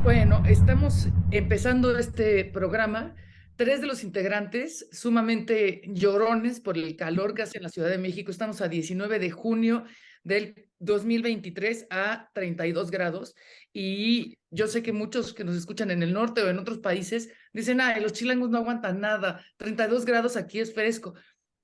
Bueno, estamos empezando este programa. Tres de los integrantes, sumamente llorones por el calor que hace en la Ciudad de México. Estamos a 19 de junio del 2023 a 32 grados. Y yo sé que muchos que nos escuchan en el norte o en otros países dicen, ay, los chilangos no aguantan nada. 32 grados aquí es fresco.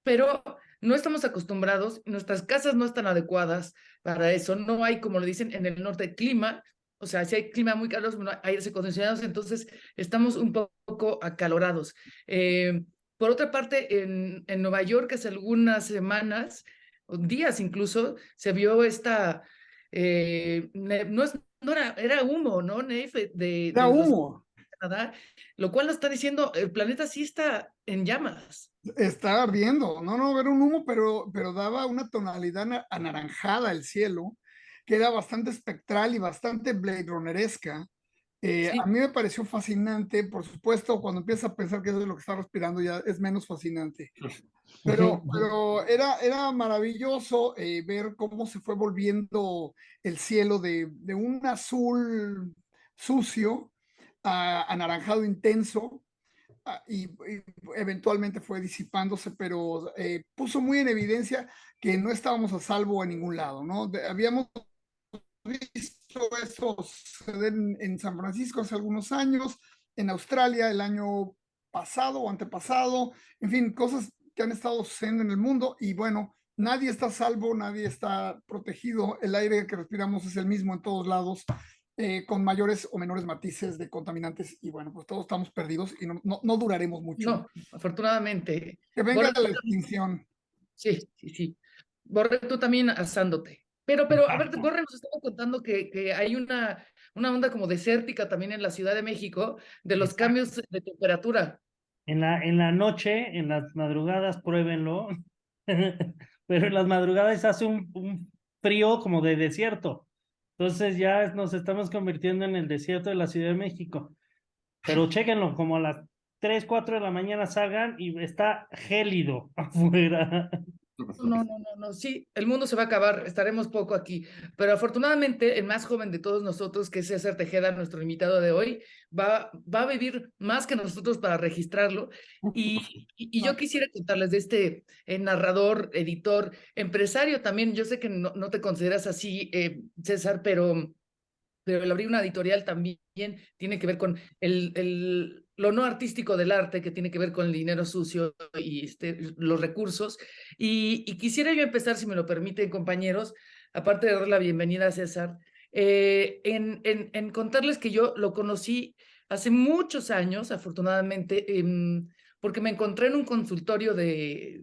Pero no estamos acostumbrados, nuestras casas no están adecuadas para eso. No hay, como lo dicen en el norte, clima, o sea, si hay clima muy caluroso, bueno, aires acondicionados, entonces estamos un poco acalorados. Por otra parte, en Nueva York hace algunas semanas, o días incluso, se vio esta, no, no era, era humo, ¿no, Neif? Era De los humo, Canadá, lo cual nos está diciendo, el planeta sí está en llamas. estaba ardiendo, no, era un humo, pero daba una tonalidad anaranjada el cielo, que era bastante espectral y bastante Blade Runneresca. A Sí, mí me pareció fascinante, por supuesto, cuando empiezas a pensar que eso es lo que está respirando ya es menos fascinante, pero era maravilloso ver cómo se fue volviendo el cielo de un azul sucio a anaranjado intenso. Y eventualmente fue disipándose, pero puso muy en evidencia que no estábamos a salvo en ningún lado, ¿no? Habíamos visto eso suceder en San Francisco hace algunos años, en Australia el año pasado o antepasado, en fin, cosas que han estado sucediendo en el mundo y bueno, nadie está a salvo, nadie está protegido, el aire que respiramos es el mismo en todos lados, con mayores o menores matices de contaminantes y bueno, pues todos estamos perdidos y no duraremos mucho. no, afortunadamente. Que venga Borre, la extinción. sí, sí, sí. Borre, tú también asándote. A ver, Borre nos estaba contando que hay una onda como desértica también en la Ciudad de México de los Exacto. cambios de temperatura. En la noche, en las madrugadas, pruébenlo. Pero en las madrugadas hace un frío como de desierto. Entonces ya nos estamos convirtiendo en el desierto de la Ciudad de México. Pero chéquenlo, como a las 3 4 de la mañana salgan y está gélido afuera. No, sí, el mundo se va a acabar, estaremos poco aquí, pero afortunadamente el más joven de todos nosotros, que es César Tejeda, nuestro invitado de hoy, va a vivir más que nosotros para registrarlo y yo quisiera contarles de este narrador, editor, empresario también, yo sé que no te consideras así, César, pero el abrir una editorial también tiene que ver con lo no artístico del arte, que tiene que ver con el dinero sucio y los recursos. Y quisiera yo empezar, si me lo permiten, compañeros, aparte de dar la bienvenida a César, en contarles que yo lo conocí hace muchos años, afortunadamente, porque me encontré en un consultorio de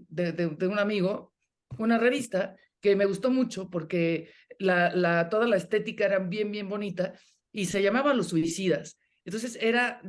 un amigo, una revista que me gustó mucho porque toda la estética era bien bonita y se llamaba Los Suicidas. Entonces era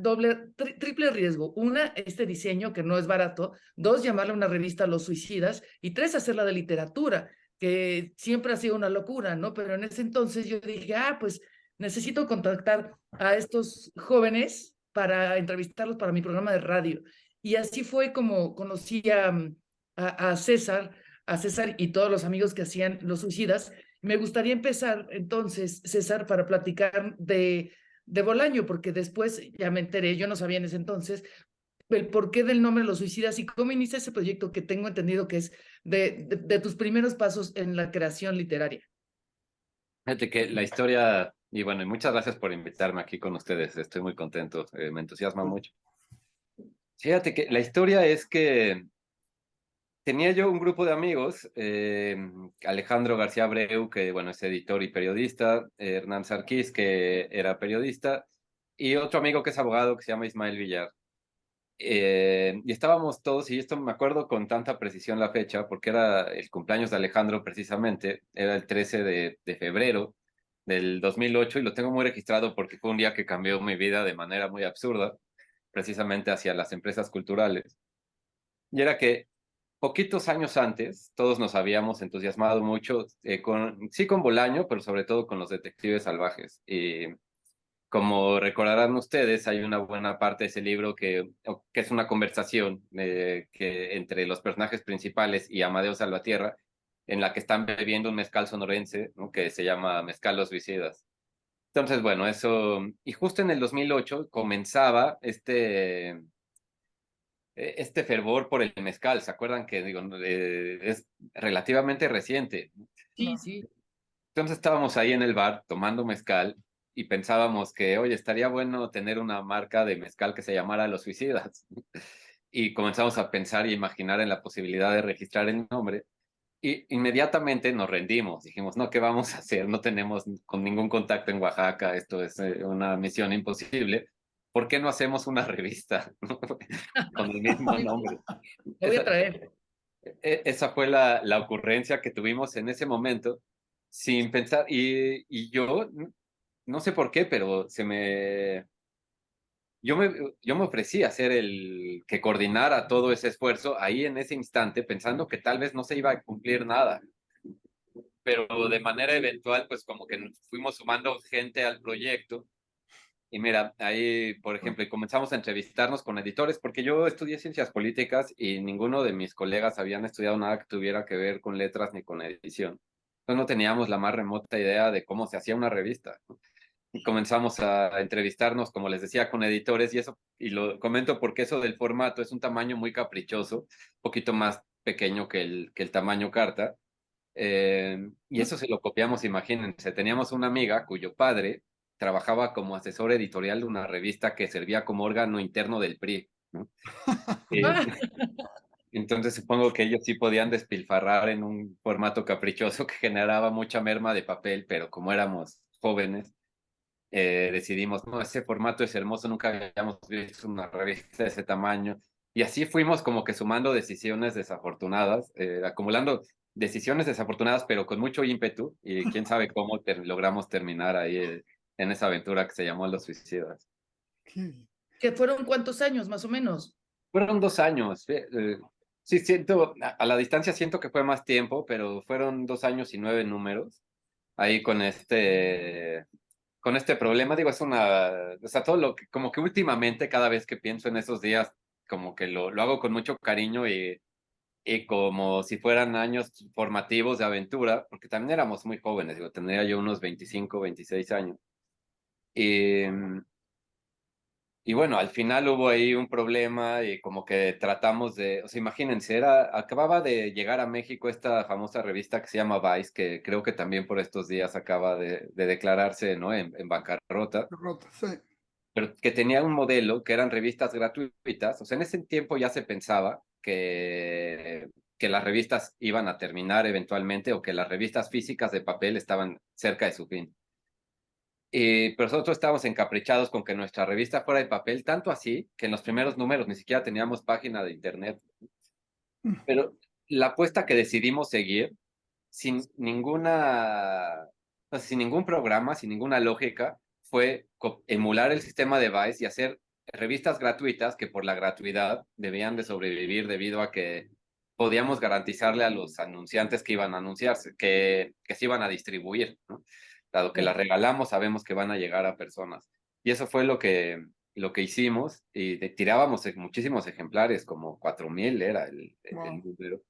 triple riesgo. Una, este diseño que no es barato. Dos, llamarle a una revista Los Suicidas. Y tres, hacerla de literatura, que siempre ha sido una locura, ¿no? Pero en ese entonces yo dije, pues necesito contactar a estos jóvenes para entrevistarlos para mi programa de radio. Y así fue como conocí a César, a César y todos los amigos que hacían Los Suicidas. Me gustaría empezar entonces, César, para platicar de Bolaño, porque después ya me enteré, yo no sabía en ese entonces, el porqué del nombre Los Suicidas y cómo inicia ese proyecto que tengo entendido que es de tus primeros pasos en la creación literaria. Fíjate que la historia, y bueno, y muchas gracias por invitarme aquí con ustedes, estoy muy contento, me entusiasma mucho. Fíjate que la historia es que tenía yo un grupo de amigos, Alejandro García Abreu, que bueno, es editor y periodista, Hernán Sarkis, que era periodista, y otro amigo que es abogado que se llama Ismael Villar. Y estábamos todos, y esto me acuerdo con tanta precisión la fecha, porque era el cumpleaños de Alejandro precisamente, era el 13 de febrero del 2008 y lo tengo muy registrado porque fue un día que cambió mi vida de manera muy absurda, precisamente hacia las empresas culturales. Y era que poquitos años antes todos nos habíamos entusiasmado mucho, sí con Bolaño, pero sobre todo con los detectives salvajes. Y como recordarán ustedes, hay una buena parte de ese libro que es una conversación entre los personajes principales y Amadeo Salvatierra, en la que están bebiendo un mezcal sonorense, ¿no? Que se llama Mezcal Los Suicidas. Entonces, bueno, eso, y justo en el 2008 comenzaba este fervor por el mezcal. ¿Se acuerdan que digo, es relativamente reciente? Sí, sí. Entonces estábamos ahí en el bar tomando mezcal y pensábamos que, oye, estaría bueno tener una marca de mezcal que se llamara Los Suicidas. Y comenzamos a pensar y imaginar en la posibilidad de registrar el nombre. Y inmediatamente nos rendimos. Dijimos, no, ¿qué vamos a hacer? No tenemos con ningún contacto en Oaxaca. Esto es una misión imposible. ¿Por qué no hacemos una revista con el mismo Muy bien. nombre? Lo voy a Esa, traer. esa fue la ocurrencia que tuvimos en ese momento, sin pensar. Y yo, no sé por qué, pero yo me ofrecí a ser el que coordinara todo ese esfuerzo ahí en ese instante, pensando que tal vez no se iba a cumplir nada. Pero de manera eventual, pues como que nos fuimos sumando gente al proyecto. Y mira, ahí, por ejemplo, comenzamos a entrevistarnos con editores, porque yo estudié ciencias políticas y ninguno de mis colegas habían estudiado nada que tuviera que ver con letras ni con edición. Entonces no teníamos la más remota idea de cómo se hacía una revista, ¿no? Y comenzamos a entrevistarnos, como les decía, con editores y eso, y lo comento porque eso del formato es un tamaño muy caprichoso, un poquito más pequeño que el tamaño carta. Y eso se lo copiamos, imagínense. Teníamos una amiga cuyo padre trabajaba como asesor editorial de una revista que servía como órgano interno del PRI, ¿no? Eh, Ah, entonces supongo que ellos sí podían despilfarrar en un formato caprichoso que generaba mucha merma de papel, pero como éramos jóvenes, decidimos, no, ese formato es hermoso, nunca habíamos visto una revista de ese tamaño. Y así fuimos como que sumando decisiones desafortunadas, acumulando decisiones desafortunadas, pero con mucho ímpetu, y quién sabe cómo logramos terminar ahí en esa aventura que se llamó Los Suicidas. Qué bien. ¿que fueron cuántos años, más o menos? Fueron 2 años. Sí, siento, a la distancia siento que fue más tiempo, pero fueron 2 años y 9 números ahí con este problema. Digo, o sea, todo lo que, como que últimamente cada vez que pienso en esos días, como que lo hago con mucho cariño y como si fueran años formativos de aventura, porque también éramos muy jóvenes, digo, tendría yo unos 25 26 años. Y, y bueno, al final hubo ahí un problema y como que tratamos o sea, imagínense, acababa de llegar a México esta famosa revista que se llama Vice, que creo que también por estos días acaba de declararse, ¿no? En bancarrota, Derrota, sí. pero que tenía un modelo que eran revistas gratuitas. O sea, en ese tiempo ya se pensaba que las revistas iban a terminar eventualmente o que las revistas físicas de papel estaban cerca de su fin. Pero nosotros estábamos encaprichados con que nuestra revista fuera de papel, tanto así que en los primeros números ni siquiera teníamos página de internet. Pero la apuesta que decidimos seguir, sin ninguna, o sea, sin ningún programa, sin ninguna lógica, fue emular el sistema de Vice y hacer revistas gratuitas que por la gratuidad debían de sobrevivir debido a que podíamos garantizarle a los anunciantes que iban a anunciarse, que se iban a distribuir, ¿no? Dado que las regalamos, sabemos que van a llegar a personas. Y eso fue lo que hicimos y tirábamos muchísimos ejemplares, como 4,000 era el Wow. número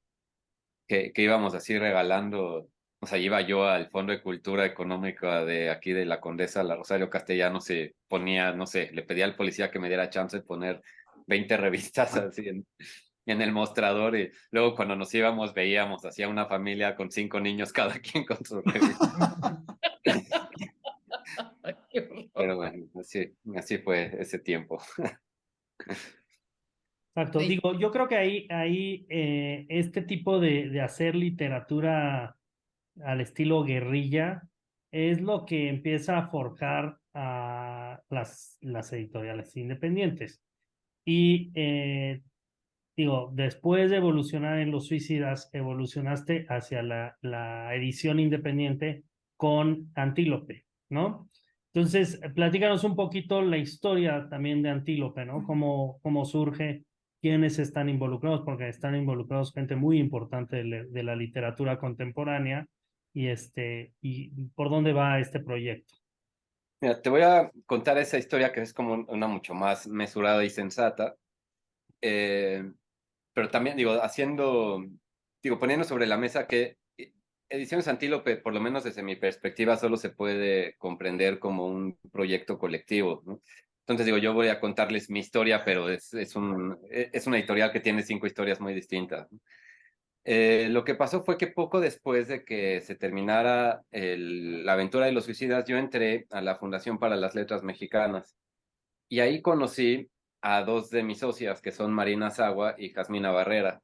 que íbamos así regalando. O sea, iba yo al Fondo de Cultura Económica de aquí de la Condesa, la Rosario Castellanos, y ponía, no sé, le pedía al policía que me diera chance de poner 20 revistas así en el mostrador y luego cuando nos íbamos veíamos hacia una familia con 5 niños, cada quien con su revista. Ay, qué horror. Pero bueno, así fue ese tiempo. Exacto. Sí, Digo, yo creo que ahí este tipo de hacer literatura al estilo guerrilla es lo que empieza a forjar a las editoriales independientes. Y digo, después de evolucionar en Los Suicidas, evolucionaste hacia la edición independiente con Antílope, ¿no? Entonces, platícanos un poquito la historia también de Antílope, ¿no? Cómo surge, quiénes están involucrados, porque están involucrados gente muy importante de la literatura contemporánea y por dónde va este proyecto. Mira, te voy a contar esa historia que es como una mucho más mesurada y sensata. Pero también digo, poniendo sobre la mesa que Ediciones Antílope, por lo menos desde mi perspectiva, solo se puede comprender como un proyecto colectivo, ¿no? Entonces digo, yo voy a contarles mi historia, pero es una editorial que tiene 5 historias muy distintas, ¿no? Lo que pasó fue que poco después de que se terminara la aventura de los suicidas, yo entré a la Fundación para las Letras Mexicanas y ahí conocí a 2 de mis socias, que son Marina Sagua y Jasmina Barrera.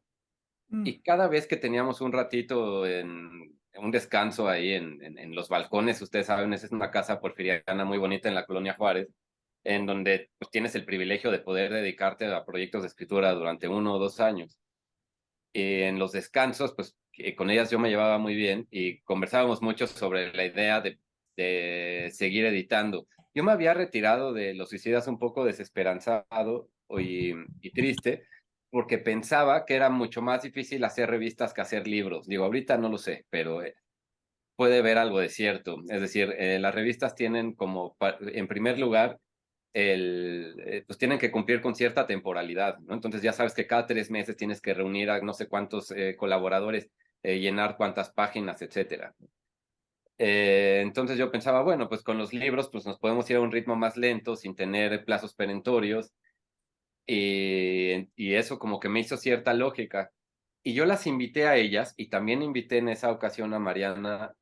Mm. Y cada vez que teníamos un ratito en un descanso ahí en los balcones, ustedes saben, esa es una casa porfiriana muy bonita en la Colonia Juárez, en donde pues, tienes el privilegio de poder dedicarte a proyectos de escritura durante 1 o 2 años. Y en los descansos, pues con ellas yo me llevaba muy bien y conversábamos mucho sobre la idea de seguir editando. Yo me había retirado de Los Suicidas un poco desesperanzado y triste, porque pensaba que era mucho más difícil hacer revistas que hacer libros. Digo, ahorita no lo sé, pero puede haber algo de cierto. Es decir, las revistas tienen como, en primer lugar, pues tienen que cumplir con cierta temporalidad, ¿no? Entonces ya sabes que cada 3 meses tienes que reunir a no sé cuántos colaboradores, llenar cuántas páginas, etcétera. Entonces yo pensaba, bueno, pues con los libros pues nos podemos ir a un ritmo más lento sin tener plazos perentorios y eso como que me hizo cierta lógica. Y yo las invité a ellas y también invité en esa ocasión a Mariana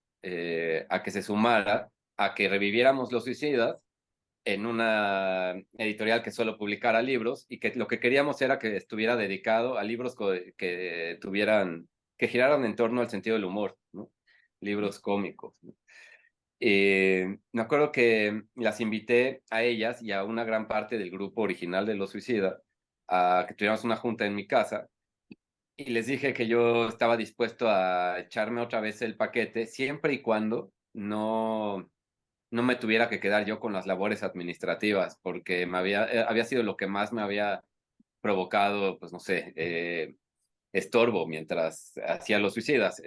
a que se sumara, a que reviviéramos Los Suicidas en una editorial que solo publicara libros y que lo que queríamos era que estuviera dedicado a libros que tuvieran, que giraran en torno al sentido del humor, ¿no? Libros cómicos, ¿no? Me acuerdo que las invité a ellas y a una gran parte del grupo original de Los Suicida a que tuviéramos una junta en mi casa y les dije que yo estaba dispuesto a echarme otra vez el paquete siempre y cuando no me tuviera que quedar yo con las labores administrativas, porque había sido lo que más me había provocado, pues no sé, estorbo mientras hacía Los Suicidas.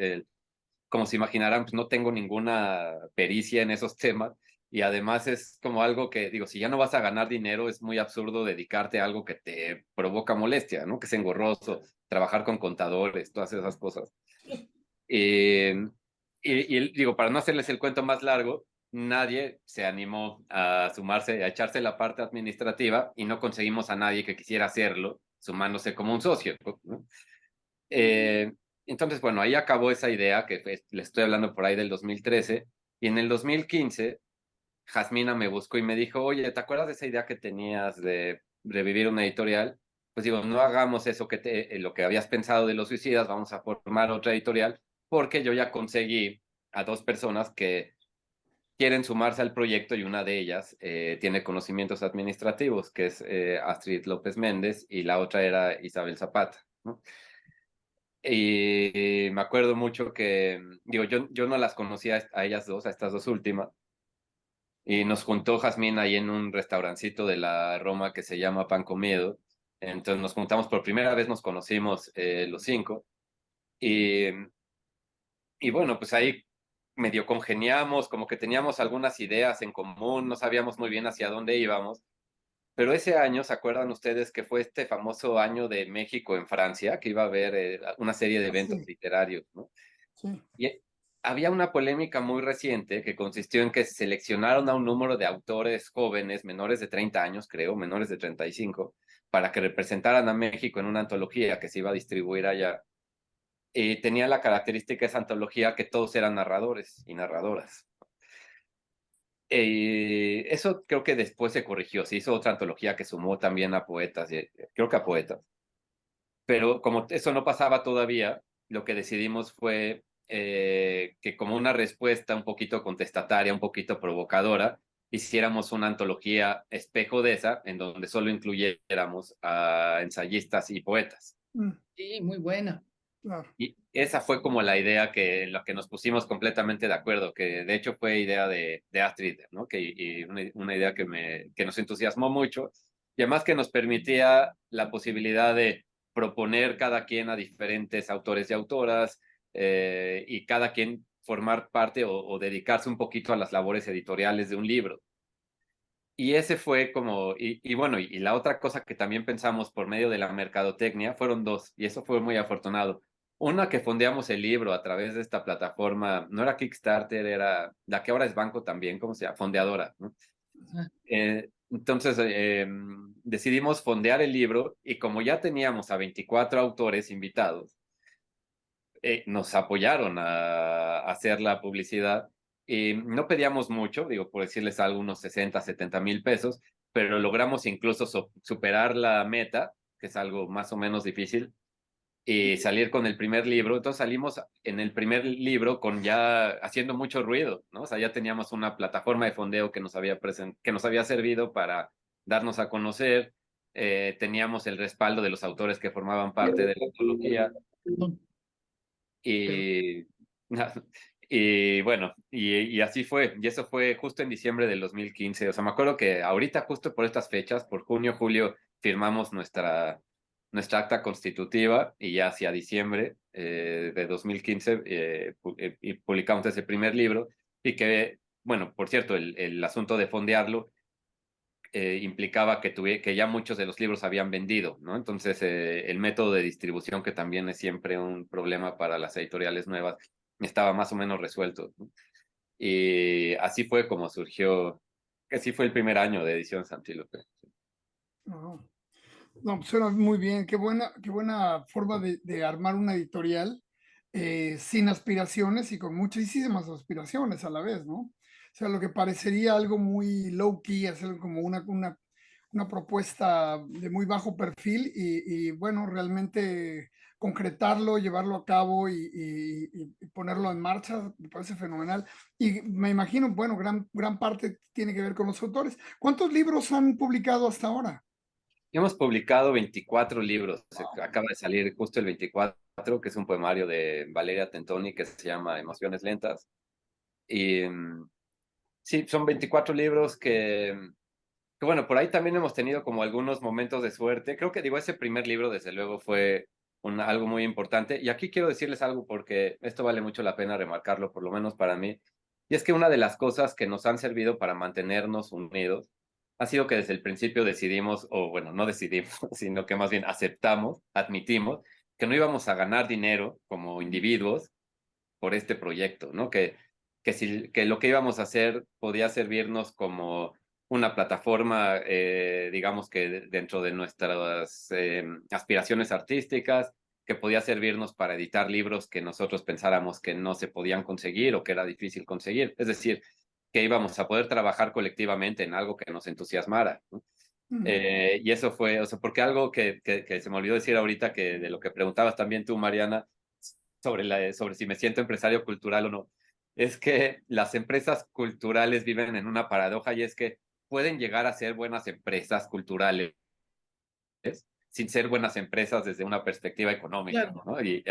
Como se imaginarán, pues no tengo ninguna pericia en esos temas y además es como algo que, digo, si ya no vas a ganar dinero, es muy absurdo dedicarte a algo que te provoca molestia, ¿no? Que es engorroso, trabajar con contadores, todas esas cosas. Eh, digo, para no hacerles el cuento más largo, nadie se animó a sumarse, a echarse la parte administrativa y no conseguimos a nadie que quisiera hacerlo, sumándose como un socio, ¿no? Eh, entonces, bueno, ahí acabó esa idea que le estoy hablando por ahí del 2013 y en el 2015 Jasmina me buscó y me dijo, oye, ¿te acuerdas de esa idea que tenías de revivir una editorial? Pues digo, no hagamos eso lo que habías pensado de Los Suicidas, vamos a formar otra editorial, porque yo ya conseguí a 2 personas que quieren sumarse al proyecto y una de ellas tiene conocimientos administrativos, que es Astrid López Méndez y la otra era Isabel Zapata, ¿no? Y me acuerdo mucho que, digo, yo no las conocía a ellas dos, a estas 2 últimas, y nos juntó Jazmín ahí en un restaurancito de la Roma que se llama Pan Comido. Entonces nos juntamos por primera vez, nos conocimos los 5. Y, y bueno, pues ahí medio congeniamos, como que teníamos algunas ideas en común, no sabíamos muy bien hacia dónde íbamos. Pero ese año, ¿se acuerdan ustedes que fue este famoso año de México en Francia, que iba a haber una serie de eventos Sí, literarios, ¿no? sí. Y había una polémica muy reciente que consistió en que seleccionaron a un número de autores jóvenes, menores de 30 años, creo, menores de 35, para que representaran a México en una antología que se iba a distribuir allá. Y tenía la característica de esa antología que todos eran narradores y narradoras. Eso creo que después se corrigió, se hizo otra antología que sumó también a poetas, creo que a poetas. Pero como eso no pasaba todavía, lo que decidimos fue que como una respuesta un poquito contestataria, un poquito provocadora, hiciéramos una antología espejo de esa, en donde solo incluyéramos a ensayistas y poetas. Mm, Sí, muy buena. claro. Y esa fue como la idea en la que nos pusimos completamente de acuerdo, que de hecho fue idea de Astrid, ¿no? Y una idea que nos entusiasmó mucho y además que nos permitía la posibilidad de proponer cada quien a diferentes autores y autoras y cada quien formar parte o dedicarse un poquito a las labores editoriales de un libro. Y ese fue como, y bueno, y la otra cosa que también pensamos por medio de la mercadotecnia fueron 2, y eso fue muy afortunado. Una que fondeamos el libro a través de esta plataforma, no era Kickstarter, era la que ahora es banco también, ¿cómo se llama? Fondeadora, ¿no? Ajá. Entonces decidimos fondear el libro y como ya teníamos a 24 autores invitados, nos apoyaron a hacer la publicidad y no pedíamos mucho, digo, por decirles algo, unos 60, 70 mil pesos, pero logramos incluso superar la meta, que es algo más o menos difícil, y salir con el primer libro. Entonces salimos en el primer libro con ya haciendo mucho ruido, ¿no? O sea, ya teníamos una plataforma de fondeo que nos había, que nos había servido para darnos a conocer, teníamos el respaldo de los autores que formaban parte de la antología y, y bueno, y así fue. Y eso fue justo en diciembre del 2015. O sea, me acuerdo que ahorita justo por estas fechas, por junio, julio, firmamos nuestra acta constitutiva y ya hacia diciembre de 2015 y publicamos ese primer libro y que, bueno, por cierto, el asunto de fondearlo implicaba que ya muchos de los libros habían vendido, ¿no? Entonces, el método de distribución, que también es siempre un problema para las editoriales nuevas, estaba más o menos resuelto, ¿no? Y así fue como surgió, que sí fue el primer año de Ediciones Antílope. No, no, pues suena muy bien. Qué buena forma de armar una editorial sin aspiraciones y con muchísimas aspiraciones a la vez, ¿no? O sea, lo que parecería algo muy low key, hacer como una propuesta de muy bajo perfil y bueno, realmente concretarlo, llevarlo a cabo y ponerlo en marcha, me parece fenomenal. Y me imagino, bueno, gran parte tiene que ver con los autores. ¿Cuántos libros han publicado hasta ahora? Hemos publicado 24 libros. Acaba de salir justo el 24, que es un poemario de Valeria Tentoni que se llama Emociones Lentas. Y sí, son 24 libros que bueno, por ahí también hemos tenido como algunos momentos de suerte. Creo que digo, ese primer libro desde luego fue algo muy importante. Y aquí quiero decirles algo porque esto vale mucho la pena remarcarlo, por lo menos para mí. Y es que una de las cosas que nos han servido para mantenernos unidos ha sido que desde el principio decidimos, o bueno, no decidimos, sino que más bien aceptamos, admitimos que no íbamos a ganar dinero como individuos por este proyecto, ¿no? Que lo que íbamos a hacer podía servirnos como una plataforma, digamos que dentro de nuestras aspiraciones artísticas, que podía servirnos para editar libros que nosotros pensáramos que no se podían conseguir o que era difícil conseguir. Es decir, que íbamos a poder trabajar colectivamente en algo que nos entusiasmara, ¿no? Y eso fue, o sea, porque algo que se me olvidó decir ahorita, que de lo que preguntabas también tú, Mariana, sobre si me siento empresario cultural o no, es que las empresas culturales viven en una paradoja y es que pueden llegar a ser buenas empresas culturales sin ser buenas empresas desde una perspectiva económica, Claro. ¿no? Y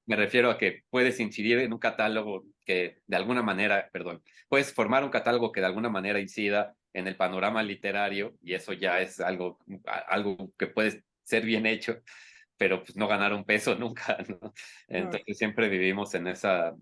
me refiero a que puedes incidir en un catálogo que de alguna manera, perdón, puedes formar un catálogo que de alguna manera incida en el panorama literario y eso ya es algo que puede ser bien hecho, pero pues no ganar un peso nunca, ¿no? Claro. Entonces siempre vivimos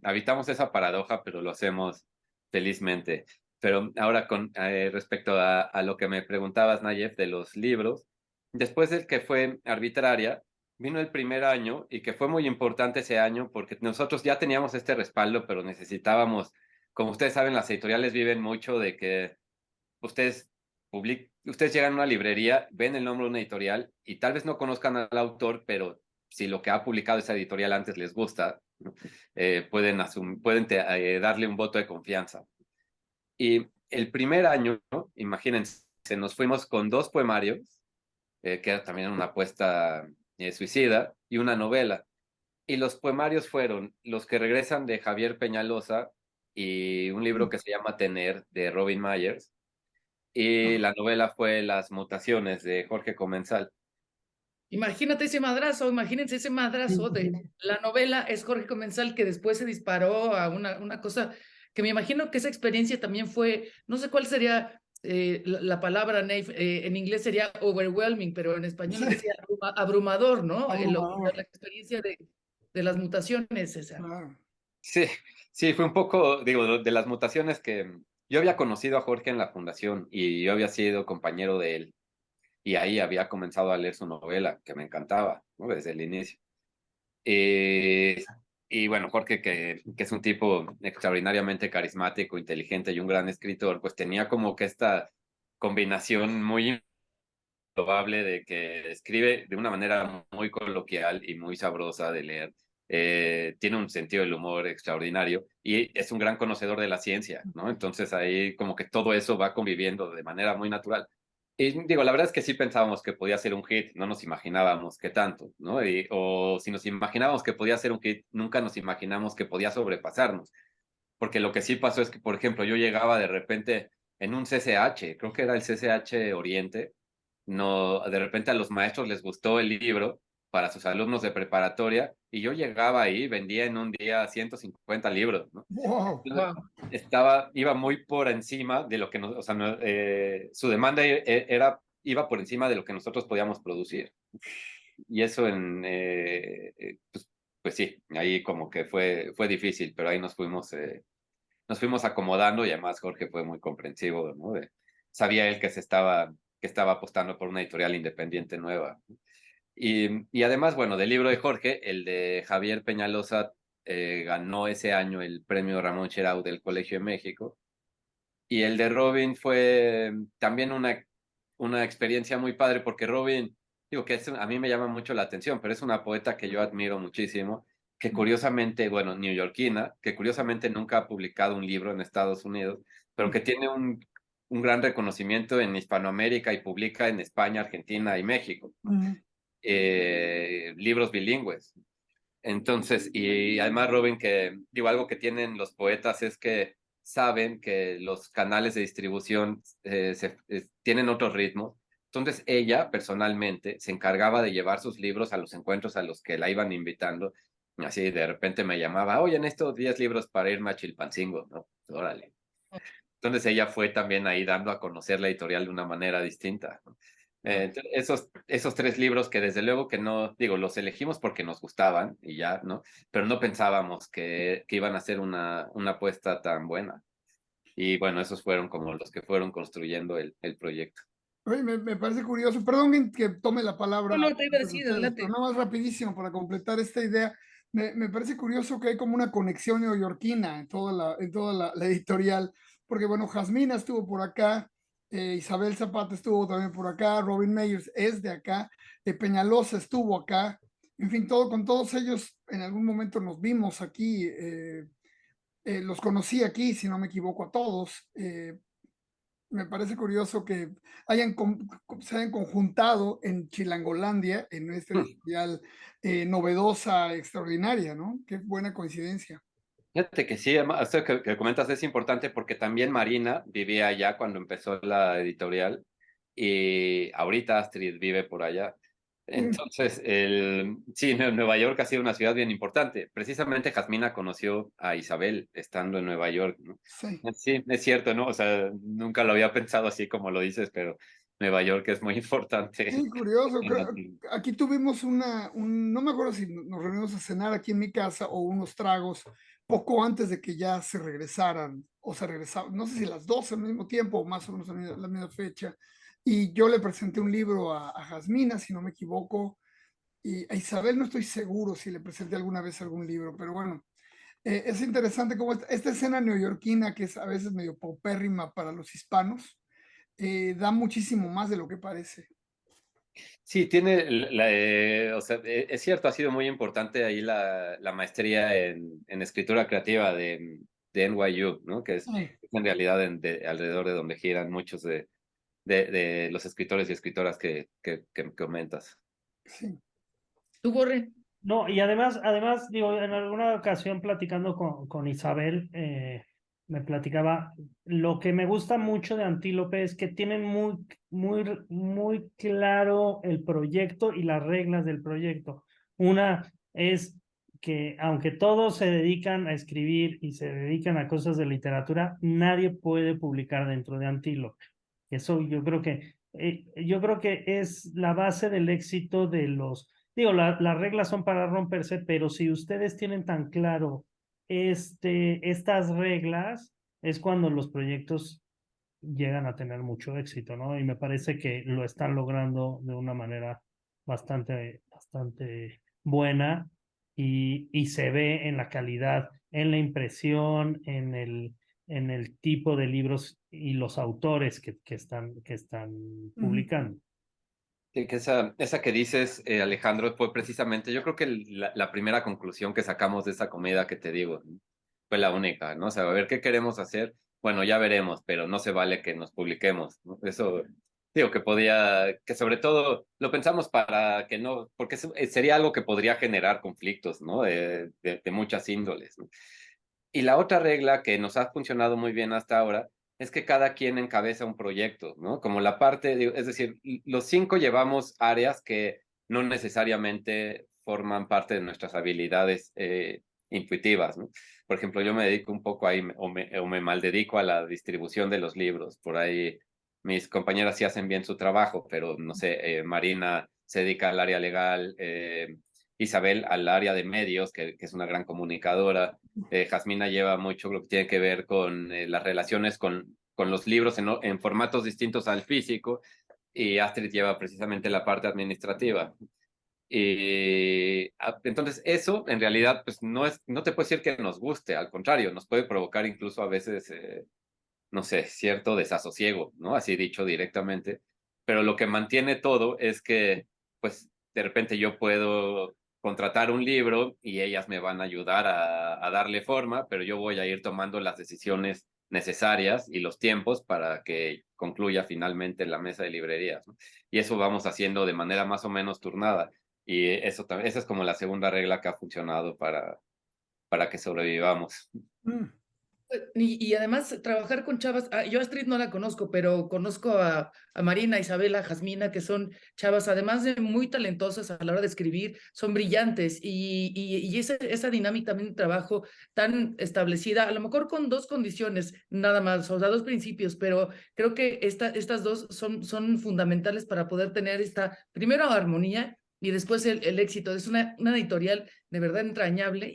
habitamos esa paradoja, pero lo hacemos felizmente. Pero ahora con respecto a lo que me preguntabas, Nayef, de los libros, después del que fue Arbitraria, vino el primer año y que fue muy importante ese año porque nosotros ya teníamos este respaldo, pero necesitábamos, como ustedes saben, las editoriales viven mucho de que ustedes ustedes llegan a una librería, ven el nombre de una editorial y tal vez no conozcan al autor, pero si lo que ha publicado esa editorial antes les gusta, ¿no? Pueden darle un voto de confianza. Y el primer año, ¿no? Imagínense, nos fuimos con 2 poemarios, que era también una apuesta suicida, y una novela. Y los poemarios fueron Los que regresan de Javier Peñalosa y un libro que se llama Tener de Robin Myers. Y la novela fue Las mutaciones de Jorge Comensal. Imagínense ese madrazo de la novela es Jorge Comensal que después se disparó a una cosa que me imagino que esa experiencia también fue, no sé cuál sería la palabra, Nate, en inglés sería overwhelming, pero en español Sí, sería abrumador, ¿no? abrumador, La experiencia de las mutaciones, César. claro. Sí, sí, fue un poco, digo, de las mutaciones que yo había conocido a Jorge en la fundación y yo había sido compañero de él y ahí había comenzado a leer su novela, que me encantaba, ¿no? Desde el inicio. Eh, y bueno, Jorge, que es un tipo extraordinariamente carismático, inteligente y un gran escritor, pues tenía como que esta combinación muy probable de que escribe de una manera muy coloquial y muy sabrosa de leer. Tiene un sentido del humor extraordinario y es un gran conocedor de la ciencia, ¿no? Entonces ahí como que todo eso va conviviendo de manera muy natural. Y digo, la verdad es que sí pensábamos que podía ser un hit, no nos imaginábamos qué tanto, ¿no? O si nos imaginábamos que podía ser un hit, nunca nos imaginamos que podía sobrepasarnos. Porque lo que sí pasó es que, por ejemplo, yo llegaba de repente en un CCH, creo que era el CCH Oriente, no, de repente a los maestros les gustó el libro para sus alumnos de preparatoria y yo llegaba ahí, vendía en un día 150 libros, ¿no? Wow. Wow. Iba muy por encima de lo que o sea, su demanda iba por encima de lo que nosotros podíamos producir. Y eso pues sí, ahí como que fue difícil, pero ahí nos fuimos acomodando y además Jorge fue muy comprensivo, ¿no? Sabía él que estaba apostando por una editorial independiente nueva. Y además, bueno, del libro de Jorge, el de Javier Peñalosa ganó ese año el premio Ramón Cherau del Colegio de México. Y el de Robin fue también una experiencia muy padre porque Robin, digo que a mí me llama mucho la atención, pero es una poeta que yo admiro muchísimo, que curiosamente, bueno, neoyorquina, que curiosamente nunca ha publicado un libro en Estados Unidos, pero que tiene un gran reconocimiento en Hispanoamérica y publica en España, Argentina y México, libros bilingües. Entonces, y además, Robin, que digo, algo que tienen los poetas es que saben que los canales de distribución tienen otros ritmos. Entonces, ella personalmente se encargaba de llevar sus libros a los encuentros a los que la iban invitando. Y así de repente me llamaba, oye, en estos 10 libros para irme a Chilpancingo, ¿no? Órale. Entonces ella fue también ahí dando a conocer la editorial de una manera distinta, ¿no? Esos tres libros que desde luego que no, digo, los elegimos porque nos gustaban y ya, ¿no? Pero no pensábamos que iban a ser una apuesta tan buena. Y bueno, esos fueron como los que fueron construyendo el proyecto. Oye, me parece curioso, perdón que tome la No, palabra no, te iba a antes de decir, ustedes, pero adelante. nada más rapidísimo para completar esta idea. Me parece curioso que hay como una conexión neoyorquina en toda la editorial, porque bueno, Jasmina estuvo por acá, Isabel Zapata estuvo también por acá, Robin Meyers es de acá, Peñalosa estuvo acá, en fin, con todos ellos en algún momento nos vimos aquí, los conocí aquí, si no me equivoco, a todos. Me parece curioso que se hayan conjuntado en Chilangolandia, en nuestra editorial novedosa, extraordinaria, ¿no? Qué buena coincidencia. Fíjate que sí, además, esto que comentas es importante porque también Marina vivía allá cuando empezó la editorial y ahorita Astrid vive por allá. Entonces, sí, Nueva York ha sido una ciudad bien importante. Precisamente Jasmina conoció a Isabel estando en Nueva York, ¿no? Sí, Sí, es cierto, ¿no? O sea, nunca lo había pensado así como lo dices, pero Nueva York es muy importante. sí, curioso. Aquí tuvimos no me acuerdo si nos reunimos a cenar aquí en mi casa o unos tragos poco antes de que ya se regresaran o se regresaban, no sé si las dos al mismo tiempo o más o menos a la misma fecha. Y yo le presenté un libro a Jasmina, si no me equivoco, y a Isabel no estoy seguro si le presenté alguna vez algún libro, pero bueno, es interesante como esta escena neoyorquina que es a veces medio paupérrima para los hispanos, da muchísimo más de lo que parece. Sí, tiene, o sea, es cierto, ha sido muy importante ahí la maestría en escritura creativa de NYU, ¿no? Que es Sí, en realidad alrededor de donde giran muchos de los escritores y escritoras que comentas. sí. ¿Tú, Borre? No, y además, digo, en alguna ocasión platicando con Isabel, me platicaba, lo que me gusta mucho de Antílope es que tienen muy claro el proyecto y las reglas del proyecto. Una es que aunque todos se dedican a escribir y se dedican a cosas de literatura, nadie puede publicar dentro de Antílope. Eso yo creo que es la base del éxito de los. Digo, las reglas son para romperse, pero si ustedes tienen tan claro estas reglas, es cuando los proyectos llegan a tener mucho éxito, ¿no? Y me parece que lo están logrando de una manera bastante buena. y se ve en la calidad, en la impresión, en el tipo de libros y los autores que están publicando. Sí, que esa que dices, Alejandro, fue precisamente, yo creo que la primera conclusión que sacamos de esa comida que te digo, ¿no? Fue la única, ¿no? O sea, a ver qué queremos hacer. Bueno, ya veremos, pero no se vale que nos publiquemos, ¿no? Eso, digo, que sobre todo lo pensamos para que no, porque sería algo que podría generar conflictos, ¿no? De muchas índoles, ¿no? Y la otra regla que nos ha funcionado muy bien hasta ahora es que cada quien encabeza un proyecto, ¿no? Como la parte, es decir, los 5 llevamos áreas que no necesariamente forman parte de nuestras habilidades intuitivas, ¿no? Por ejemplo, yo me dedico un poco ahí, o me maldedico a la distribución de los libros. Por ahí mis compañeras sí hacen bien su trabajo, pero no sé, Marina se dedica al área legal, Isabel al área de medios, que es una gran comunicadora. Jasmina lleva mucho lo que tiene que ver con las relaciones con los libros en formatos distintos al físico, y Astrid lleva precisamente la parte administrativa. Entonces eso en realidad pues no te puedo decir que nos guste, al contrario, nos puede provocar incluso a veces, no sé, cierto desasosiego, ¿no? Así dicho directamente, pero lo que mantiene todo es que pues de repente yo puedo contratar un libro y ellas me van a ayudar a darle forma, pero yo voy a ir tomando las decisiones necesarias y los tiempos para que concluya finalmente la mesa de librerías, ¿no? Y eso vamos haciendo de manera más o menos turnada. Y esa es como la segunda regla que ha funcionado para que sobrevivamos. Mm. Y además trabajar con chavas, yo a Astrid no la conozco, pero conozco a Marina, Isabela, Jasmina, que son chavas, además de muy talentosas a la hora de escribir, son brillantes y esa dinámica también de trabajo tan establecida, a lo mejor con dos condiciones nada más, o sea, dos principios, pero creo que estas dos son fundamentales para poder tener esta, primero, armonía y después el éxito. Es una editorial de verdad entrañable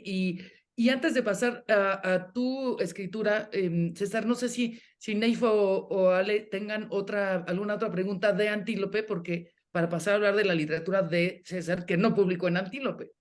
y antes de pasar a tu escritura, César, no sé si Neif o Ale tengan alguna otra pregunta de Antílope, porque para pasar a hablar de la literatura de César, que no publicó en Antílope.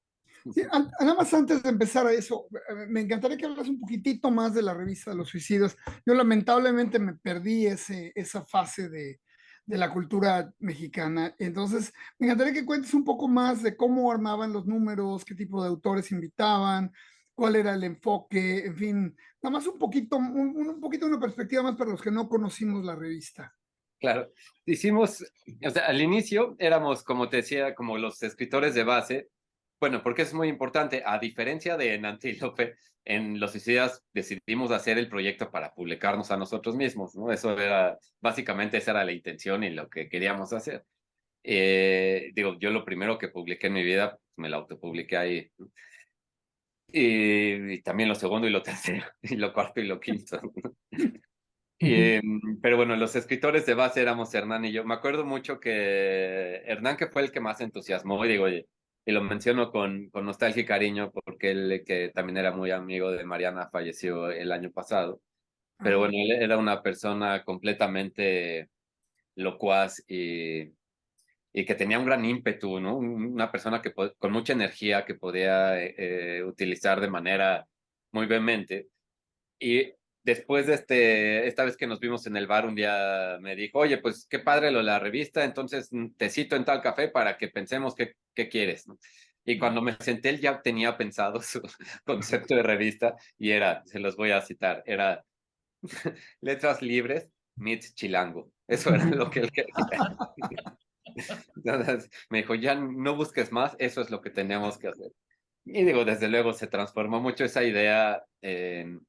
Sí, nada más antes de empezar a eso, me encantaría que hablas un poquitito más de la revista de los suicidios. Yo lamentablemente me perdí esa fase de la cultura mexicana. Entonces, me encantaría que cuentes un poco más de cómo armaban los números, qué tipo de autores invitaban, cuál era el enfoque, en fin, nada más un poquito una perspectiva más para los que no conocimos la revista. Claro, hicimos, o sea, al inicio éramos, como te decía, como los escritores de base. Bueno, porque es muy importante, a diferencia de en Antílope, en Los Suicidas decidimos hacer el proyecto para publicarnos a nosotros mismos, ¿no? Eso era, básicamente esa era la intención y lo que queríamos hacer. Digo, yo lo primero que publiqué en mi vida, me lo autopubliqué ahí, ¿no? Y también lo segundo y lo tercero, y lo cuarto y lo quinto. Pero bueno, los escritores de base éramos Hernán y yo. Me acuerdo mucho que Hernán, que fue el que más entusiasmó, y digo, oye, y lo menciono con nostalgia y cariño, porque él, que también era muy amigo de Mariana, falleció el año pasado. Pero bueno, él era una persona completamente locuaz y que tenía un gran ímpetu, ¿no? Una persona con mucha energía que podía utilizar de manera muy vehemente. Y después de esta vez que nos vimos en el bar, un día me dijo, oye, pues qué padre lo de la revista, entonces te cito en tal café para que pensemos qué quieres, ¿no? Y cuando me senté, él ya tenía pensado su concepto de revista y se los voy a citar, era Letras Libres meets Chilango. Eso era lo que él quería. Entonces me dijo, ya no busques más, eso es lo que tenemos que hacer. Y digo, desde luego se transformó mucho esa idea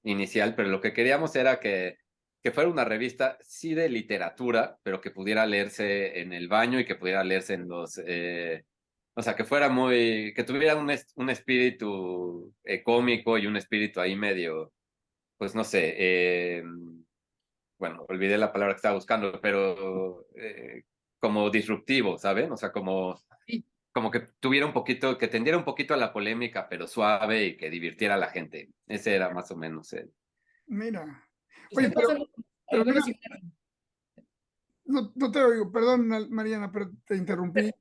inicial, pero lo que queríamos era que fuera una revista, sí, de literatura, pero que pudiera leerse en el baño y que pudiera leerse en o sea, que fuera que tuviera un espíritu cómico y un espíritu ahí medio, pues no sé, bueno, olvidé la palabra que estaba buscando, pero como disruptivo, ¿saben? O sea, como que tuviera un poquito, que tendiera un poquito a la polémica, pero suave y que divirtiera a la gente. Ese era más o menos el. Mira. Oye, Estoy pasando pero mira, algunas imágenes. no te oigo, perdón, Mariana, pero te interrumpí.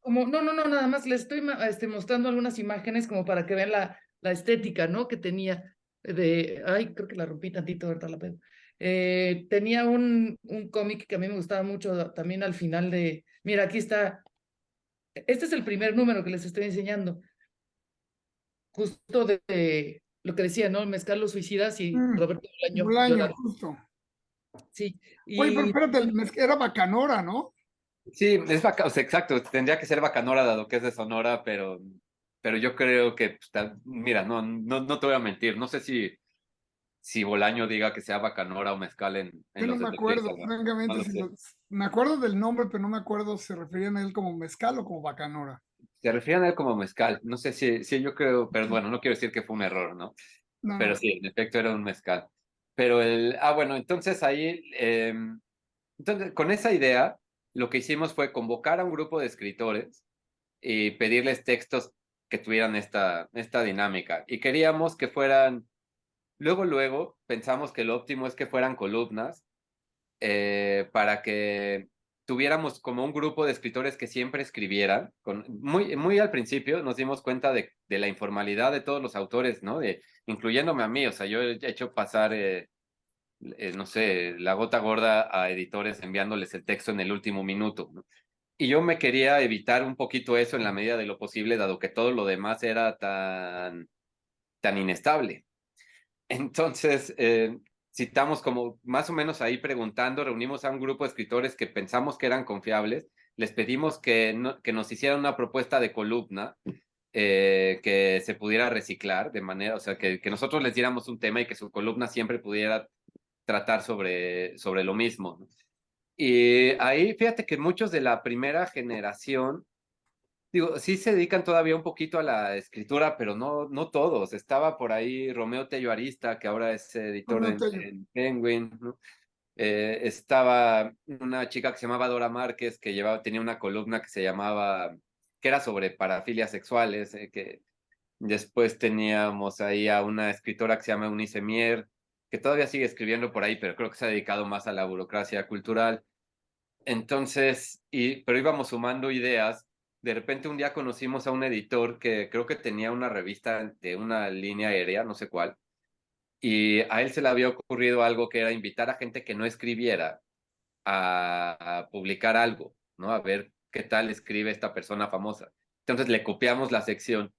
como, no, nada más les estoy mostrando algunas imágenes como para que vean la estética, ¿no? Que tenía ay, creo que la rompí tantito, ahorita la pedo. Tenía un cómic que a mí me gustaba mucho también al final mira, aquí está, este es el primer número que les estoy enseñando, justo de lo que decía, ¿no? El mezcal, los suicidas y Mm, Roberto Bolaño Bolaño, llorando, justo. sí. Oye, pero Y espérate, era Bacanora, ¿no? Sí, o sea, exacto, tendría que ser Bacanora dado que es de Sonora, pero yo creo que, pues, mira, no te voy a mentir, no sé si Bolaño diga que sea Bacanora o Mezcal en Yo no los me detectives, acuerdo, no francamente, lo sé. me acuerdo del nombre, pero no me acuerdo si se referían a él como mezcal o como bacanora. Se refieren a él como Mezcal, no sé si yo creo, pero bueno, no quiero decir que fue un error, ¿no? No, Pero no. sí, en efecto era un Mezcal. Pero bueno, entonces ahí, entonces con esa idea, lo que hicimos fue convocar a un grupo de escritores y pedirles textos que tuvieran esta dinámica. Y queríamos que fueran, luego pensamos que lo óptimo es que fueran columnas para que tuviéramos como un grupo de escritores que siempre escribieran. Muy al principio nos dimos cuenta de la informalidad de todos los autores, ¿no? Incluyéndome a mí, o sea, yo he hecho pasar, no sé, la gota gorda a editores enviándoles el texto en el último minuto, ¿no? Y yo me quería evitar un poquito eso en la medida de lo posible, dado que todo lo demás era tan inestable. Entonces, citamos como más o menos ahí preguntando, reunimos a un grupo de escritores que pensamos que eran confiables, les pedimos que nos hicieran una propuesta de columna que se pudiera reciclar de manera, o sea, que nosotros les diéramos un tema y que su columna siempre pudiera tratar sobre lo mismo, ¿no? Y ahí, fíjate que muchos de la primera generación, digo, sí se dedican todavía un poquito a la escritura, pero no todos. Estaba por ahí Romeo Tello Arista, que ahora es editor Romeo Tello. en Penguin, ¿no? Estaba una chica que se llamaba Dora Márquez, que tenía una columna que era sobre parafilias sexuales, que después teníamos ahí a una escritora que se llama Eunice Mier, que todavía sigue escribiendo por ahí, pero creo que se ha dedicado más a la burocracia cultural. Entonces, pero íbamos sumando ideas. De repente un día conocimos a un editor que creo que tenía una revista de una línea aérea, no sé cuál, y a él se le había ocurrido algo que era invitar a gente que no escribiera a publicar algo, ¿no? A ver qué tal escribe esta persona famosa. Entonces le copiamos la sección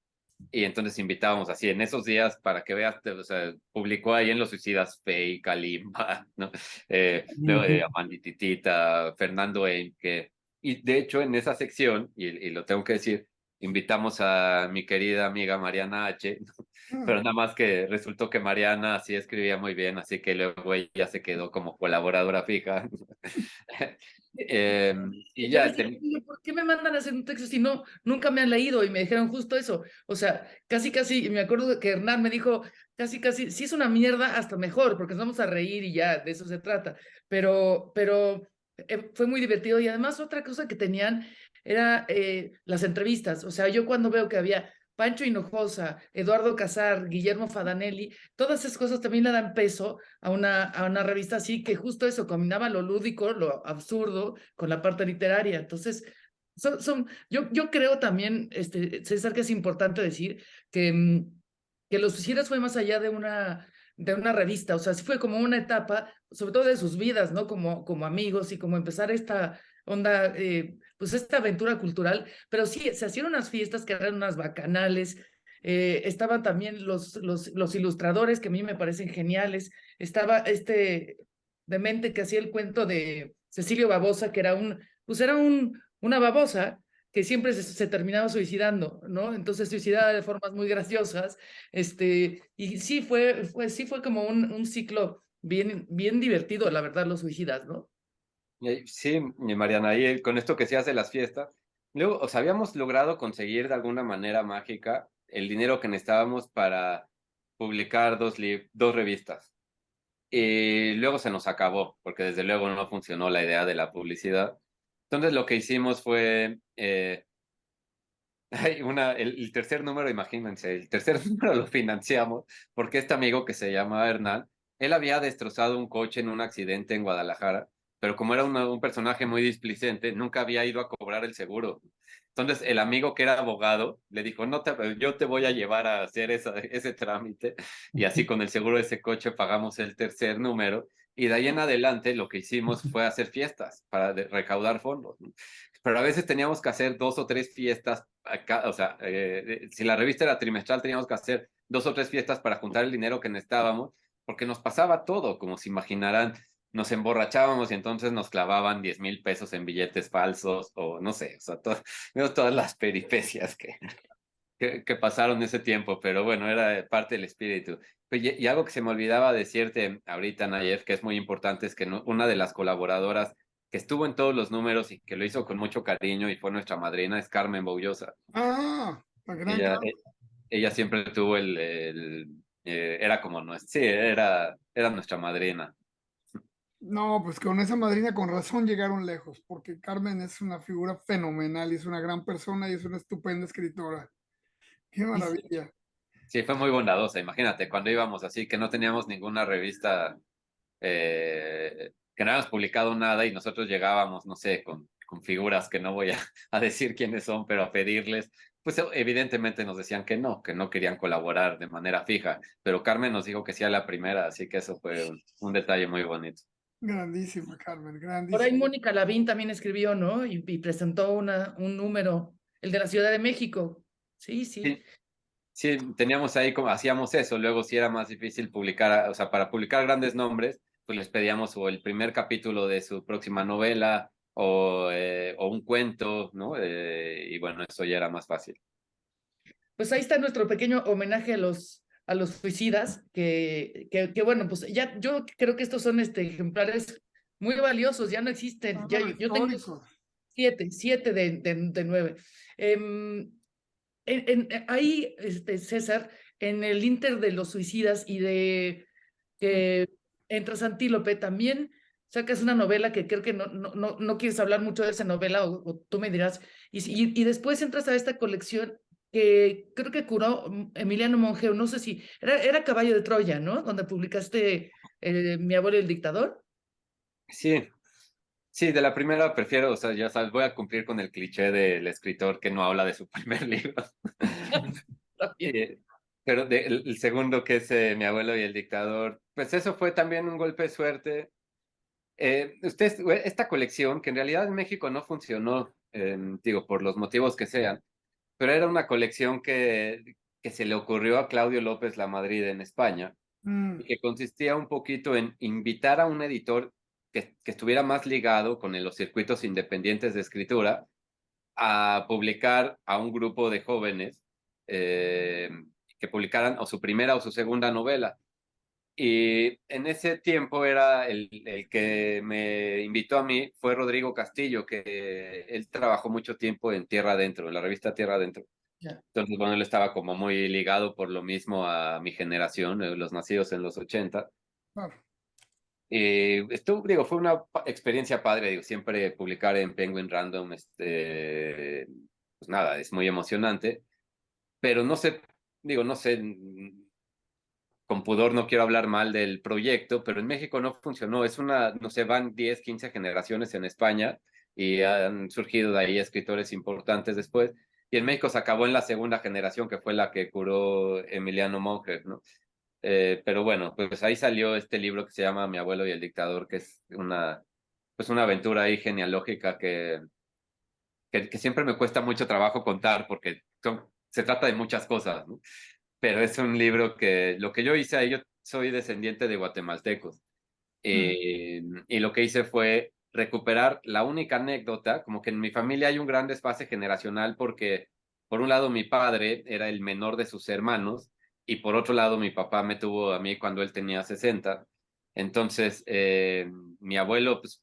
y entonces invitábamos así en esos días para que veas, o sea, publicó ahí en Los Suicidas Fey, Kalimba, ¿no? Luego de Amandititita, Fernando Encke. Y de hecho en esa sección, y lo tengo que decir, invitamos a mi querida amiga Mariana H., pero nada más que resultó que Mariana sí escribía muy bien, así que luego ella se quedó como colaboradora fija. Y yo ya, les dije, "Oye, ¿por qué me mandan a hacer un texto si no, nunca me han leído?" Y me dijeron justo eso. O sea, casi, y me acuerdo que Hernán me dijo, casi, si es una mierda, hasta mejor, porque nos vamos a reír y ya, de eso se trata. Pero fue muy divertido. Y además otra cosa que tenían era las entrevistas. O sea, yo cuando veo que había Pancho Hinojosa, Eduardo Casar, Guillermo Fadanelli, todas esas cosas también le dan peso a una revista así, que justo eso, combinaba lo lúdico, lo absurdo, con la parte literaria. Entonces, yo creo también, César, que es importante decir que Los Suicidas fue más allá de una revista, o sea, sí fue como una etapa, sobre todo de sus vidas, ¿no? Como amigos y como empezar esta onda, pues esta aventura cultural, pero sí, se hacían unas fiestas que eran unas bacanales, estaban también los ilustradores que a mí me parecen geniales, estaba este demente que hacía el cuento de Cecilio Babosa, que pues era una babosa que siempre se terminaba suicidando, ¿no? Entonces suicidaba de formas muy graciosas, y sí fue como un ciclo bien divertido, la verdad, los suicidas, ¿no? Sí, Mariana, ahí con esto que se hace las fiestas, luego, o sea, habíamos logrado conseguir de alguna manera mágica el dinero que necesitábamos para publicar dos revistas. Y luego se nos acabó, porque desde luego no funcionó la idea de la publicidad. Entonces lo que hicimos fue, el tercer número, imagínense, el tercer número lo financiamos porque este amigo que se llama Hernán, él había destrozado un coche en un accidente en Guadalajara, pero como era un personaje muy displicente, nunca había ido a cobrar el seguro. Entonces el amigo que era abogado le dijo, no yo te voy a llevar a hacer ese trámite y así con el seguro de ese coche pagamos el tercer número y de ahí en adelante lo que hicimos fue hacer fiestas para recaudar fondos, ¿no? Pero a veces teníamos que hacer 2 o 3 fiestas acá, o sea, si la revista era trimestral teníamos que hacer 2 o 3 fiestas para juntar el dinero que necesitábamos porque nos pasaba todo, como se imaginarán nos emborrachábamos y entonces nos clavaban 10,000 pesos en billetes falsos o no sé, o sea, todas las peripecias que pasaron ese tiempo, pero bueno, era parte del espíritu. Y algo que se me olvidaba decirte ahorita, Nayef, que es muy importante, es que una de las colaboradoras que estuvo en todos los números y que lo hizo con mucho cariño y fue nuestra madrina es Carmen Boullosa. Ah, la gran Ella, Carmen. ella siempre tuvo era como nuestra, sí, era nuestra madrina. No, pues con esa madrina con razón llegaron lejos, porque Carmen es una figura fenomenal y es una gran persona y es una estupenda escritora. Qué Y sí, maravilla. Sí, fue muy bondadosa. Imagínate, cuando íbamos así, que no teníamos ninguna revista, que no habíamos publicado nada y nosotros llegábamos, no sé, con figuras que no voy a decir quiénes son, pero a pedirles, pues evidentemente nos decían que no querían colaborar de manera fija, pero Carmen nos dijo que sí a la primera, así que eso fue un detalle muy bonito. Grandísima, Carmen, por ahí grandísima. Mónica Lavín también escribió, ¿no? Y presentó un número, el de la Ciudad de México. Sí, sí. Sí, sí, teníamos ahí como hacíamos eso, luego sí era más difícil publicar, o sea, para publicar grandes nombres, pues les pedíamos o el primer capítulo de su próxima novela o un cuento, ¿no? Y bueno, eso ya era más fácil. Pues ahí está nuestro pequeño homenaje a los suicidas, que bueno, pues ya yo creo que estos son ejemplares muy valiosos, ya no existen. Ya, Ah, yo tengo históricos. siete de 9. Ahí, César, en el Inter de los suicidas y de que entras Antílope, también sacas una novela que creo que no quieres hablar mucho de esa novela, o tú me dirás, y después entras a esta colección que creo que curó Emiliano Monge, no sé si, era Caballo de Troya, ¿no? Donde publicaste Mi abuelo el dictador. Sí, sí, de la primera prefiero, o sea, ya sabes, voy a cumplir con el cliché del escritor que no habla de su primer libro. También. Eh, pero el segundo, que es Mi abuelo y el dictador, pues eso fue también un golpe de suerte. Esta colección, que en realidad en México no funcionó, digo, por los motivos que sean, pero era una colección que se le ocurrió a Claudio López Lamadrid en España Mm, y que consistía un poquito en invitar a un editor que estuviera más ligado con los circuitos independientes de escritura a publicar a un grupo de jóvenes eh, que publicaran o su primera o su segunda novela. Y en ese tiempo era el que me invitó a mí, fue Rodrigo Castillo, que él trabajó mucho tiempo en Tierra Adentro, en la revista Tierra Adentro. Ya. Entonces, bueno, él estaba como muy ligado por lo mismo a mi generación, los nacidos en los 80. claro. Y digo, fue una experiencia padre, digo, siempre publicar en Penguin Random, pues nada, es muy emocionante, pero no sé, digo, no sé, con pudor no quiero hablar mal del proyecto, pero en México no funcionó. No sé, van 10, 15 generaciones en España y han surgido de ahí escritores importantes después. Y en México se acabó en la segunda generación, que fue la que curó Emiliano Monge, ¿no? Pero bueno, pues ahí salió este libro que se llama Mi abuelo y el dictador, que es pues una aventura ahí genealógica que siempre me cuesta mucho trabajo contar porque se trata de muchas cosas, ¿no? Pero es un libro que lo que yo hice ahí, yo soy descendiente de guatemaltecos, Mm, y lo que hice fue recuperar la única anécdota, como que en mi familia hay un gran desfase generacional porque por un lado mi padre era el menor de sus hermanos y por otro lado mi papá me tuvo a mí cuando él tenía 60. Entonces, mi abuelo pues,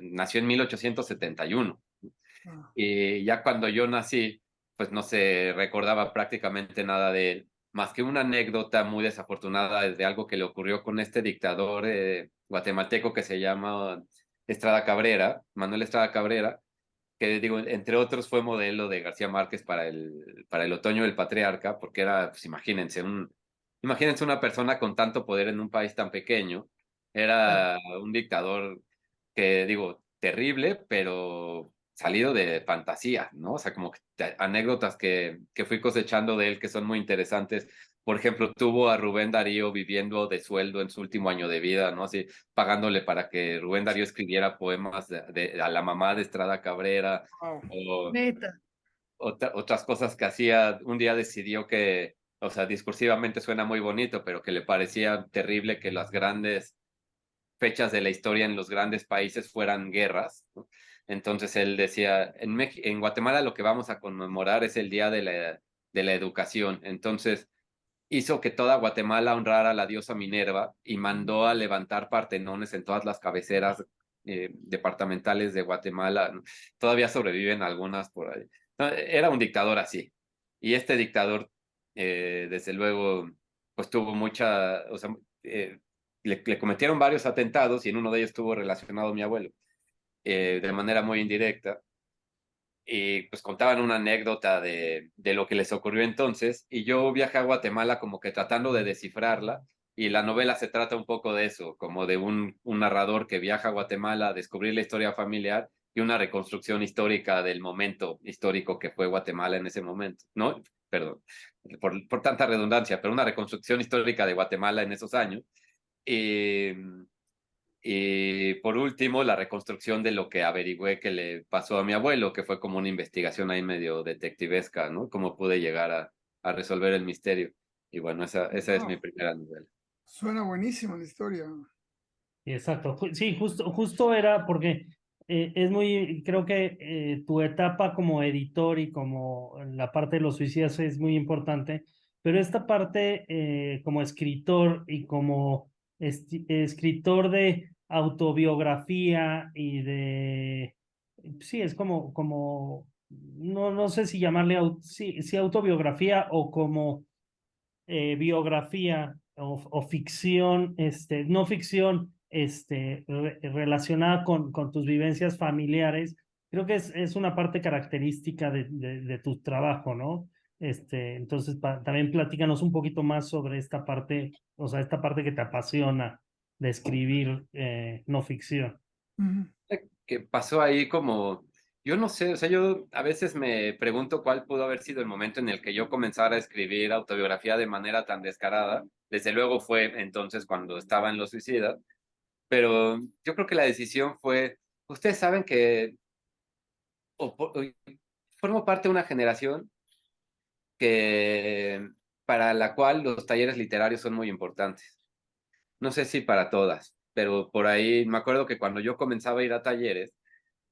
nació en 1871 ah, y ya cuando yo nací, pues no se recordaba prácticamente nada de él, más que una anécdota muy desafortunada de algo que le ocurrió con este dictador guatemalteco que se llama Estrada Cabrera, Manuel Estrada Cabrera, que digo, entre otros fue modelo de García Márquez para el Otoño del Patriarca, porque era, pues imagínense una persona con tanto poder en un país tan pequeño, Claro. era un dictador que digo, terrible, pero salido de fantasía, ¿no? O sea, como que anécdotas que fui cosechando de él que son muy interesantes. Por ejemplo, tuvo a Rubén Darío viviendo de sueldo en su último año de vida, ¿no? Así, pagándole para que Rubén Darío escribiera poemas a la mamá de Estrada Cabrera, Wow. o Neta. otras cosas que hacía. Un día decidió que, o sea, discursivamente suena muy bonito, pero que le parecía terrible que las grandes fechas de la historia en los grandes países fueran guerras, ¿no? Entonces él decía, en Guatemala lo que vamos a conmemorar es el Día de la Educación. Entonces hizo que toda Guatemala honrara a la diosa Minerva y mandó a levantar partenones en todas las cabeceras departamentales de Guatemala. Todavía sobreviven algunas por ahí. No, era un dictador así. Y este dictador, desde luego, pues tuvo mucha, o sea, le cometieron varios atentados y en uno de ellos estuvo relacionado mi abuelo, de manera muy indirecta. Y pues contaban una anécdota de lo que les ocurrió entonces, y yo viajé a Guatemala como que tratando de descifrarla, y la novela se trata un poco de eso, como de un narrador que viaja a Guatemala a descubrir la historia familiar y una reconstrucción histórica del momento histórico que fue Guatemala en ese momento, ¿no? Perdón, por tanta redundancia, pero una reconstrucción histórica de Guatemala en esos años. Y y por último, la reconstrucción de lo que averigüé que le pasó a mi abuelo, que fue como una investigación ahí medio detectivesca, ¿no? Cómo pude llegar a resolver el misterio. Y bueno, esa es mi Wow. primera novela. Suena buenísima la historia. Exacto, sí, justo era porque es muy, creo que tu etapa como editor y como la parte de los suicidas es muy importante, pero esta parte como escritor y como escritor de autobiografía y de, sí, es no sé si llamarle, sí, autobiografía o como biografía o ficción, no ficción, relacionada con tus vivencias familiares, creo que es una parte característica de tu trabajo, ¿no? Entonces, también platícanos un poquito más sobre esta parte, o sea, esta parte que te apasiona de escribir no ficción. Ujú. Que pasó ahí como, yo no sé, o sea, yo a veces me pregunto cuál pudo haber sido el momento en el que yo comenzara a escribir autobiografía de manera tan descarada. Desde luego fue entonces cuando estaba en Los Suicidas, pero yo creo que la decisión fue, ustedes saben que o formo parte de una generación que para la cual los talleres literarios son muy importantes. No sé si para todas, pero por ahí me acuerdo que cuando yo comenzaba a ir a talleres,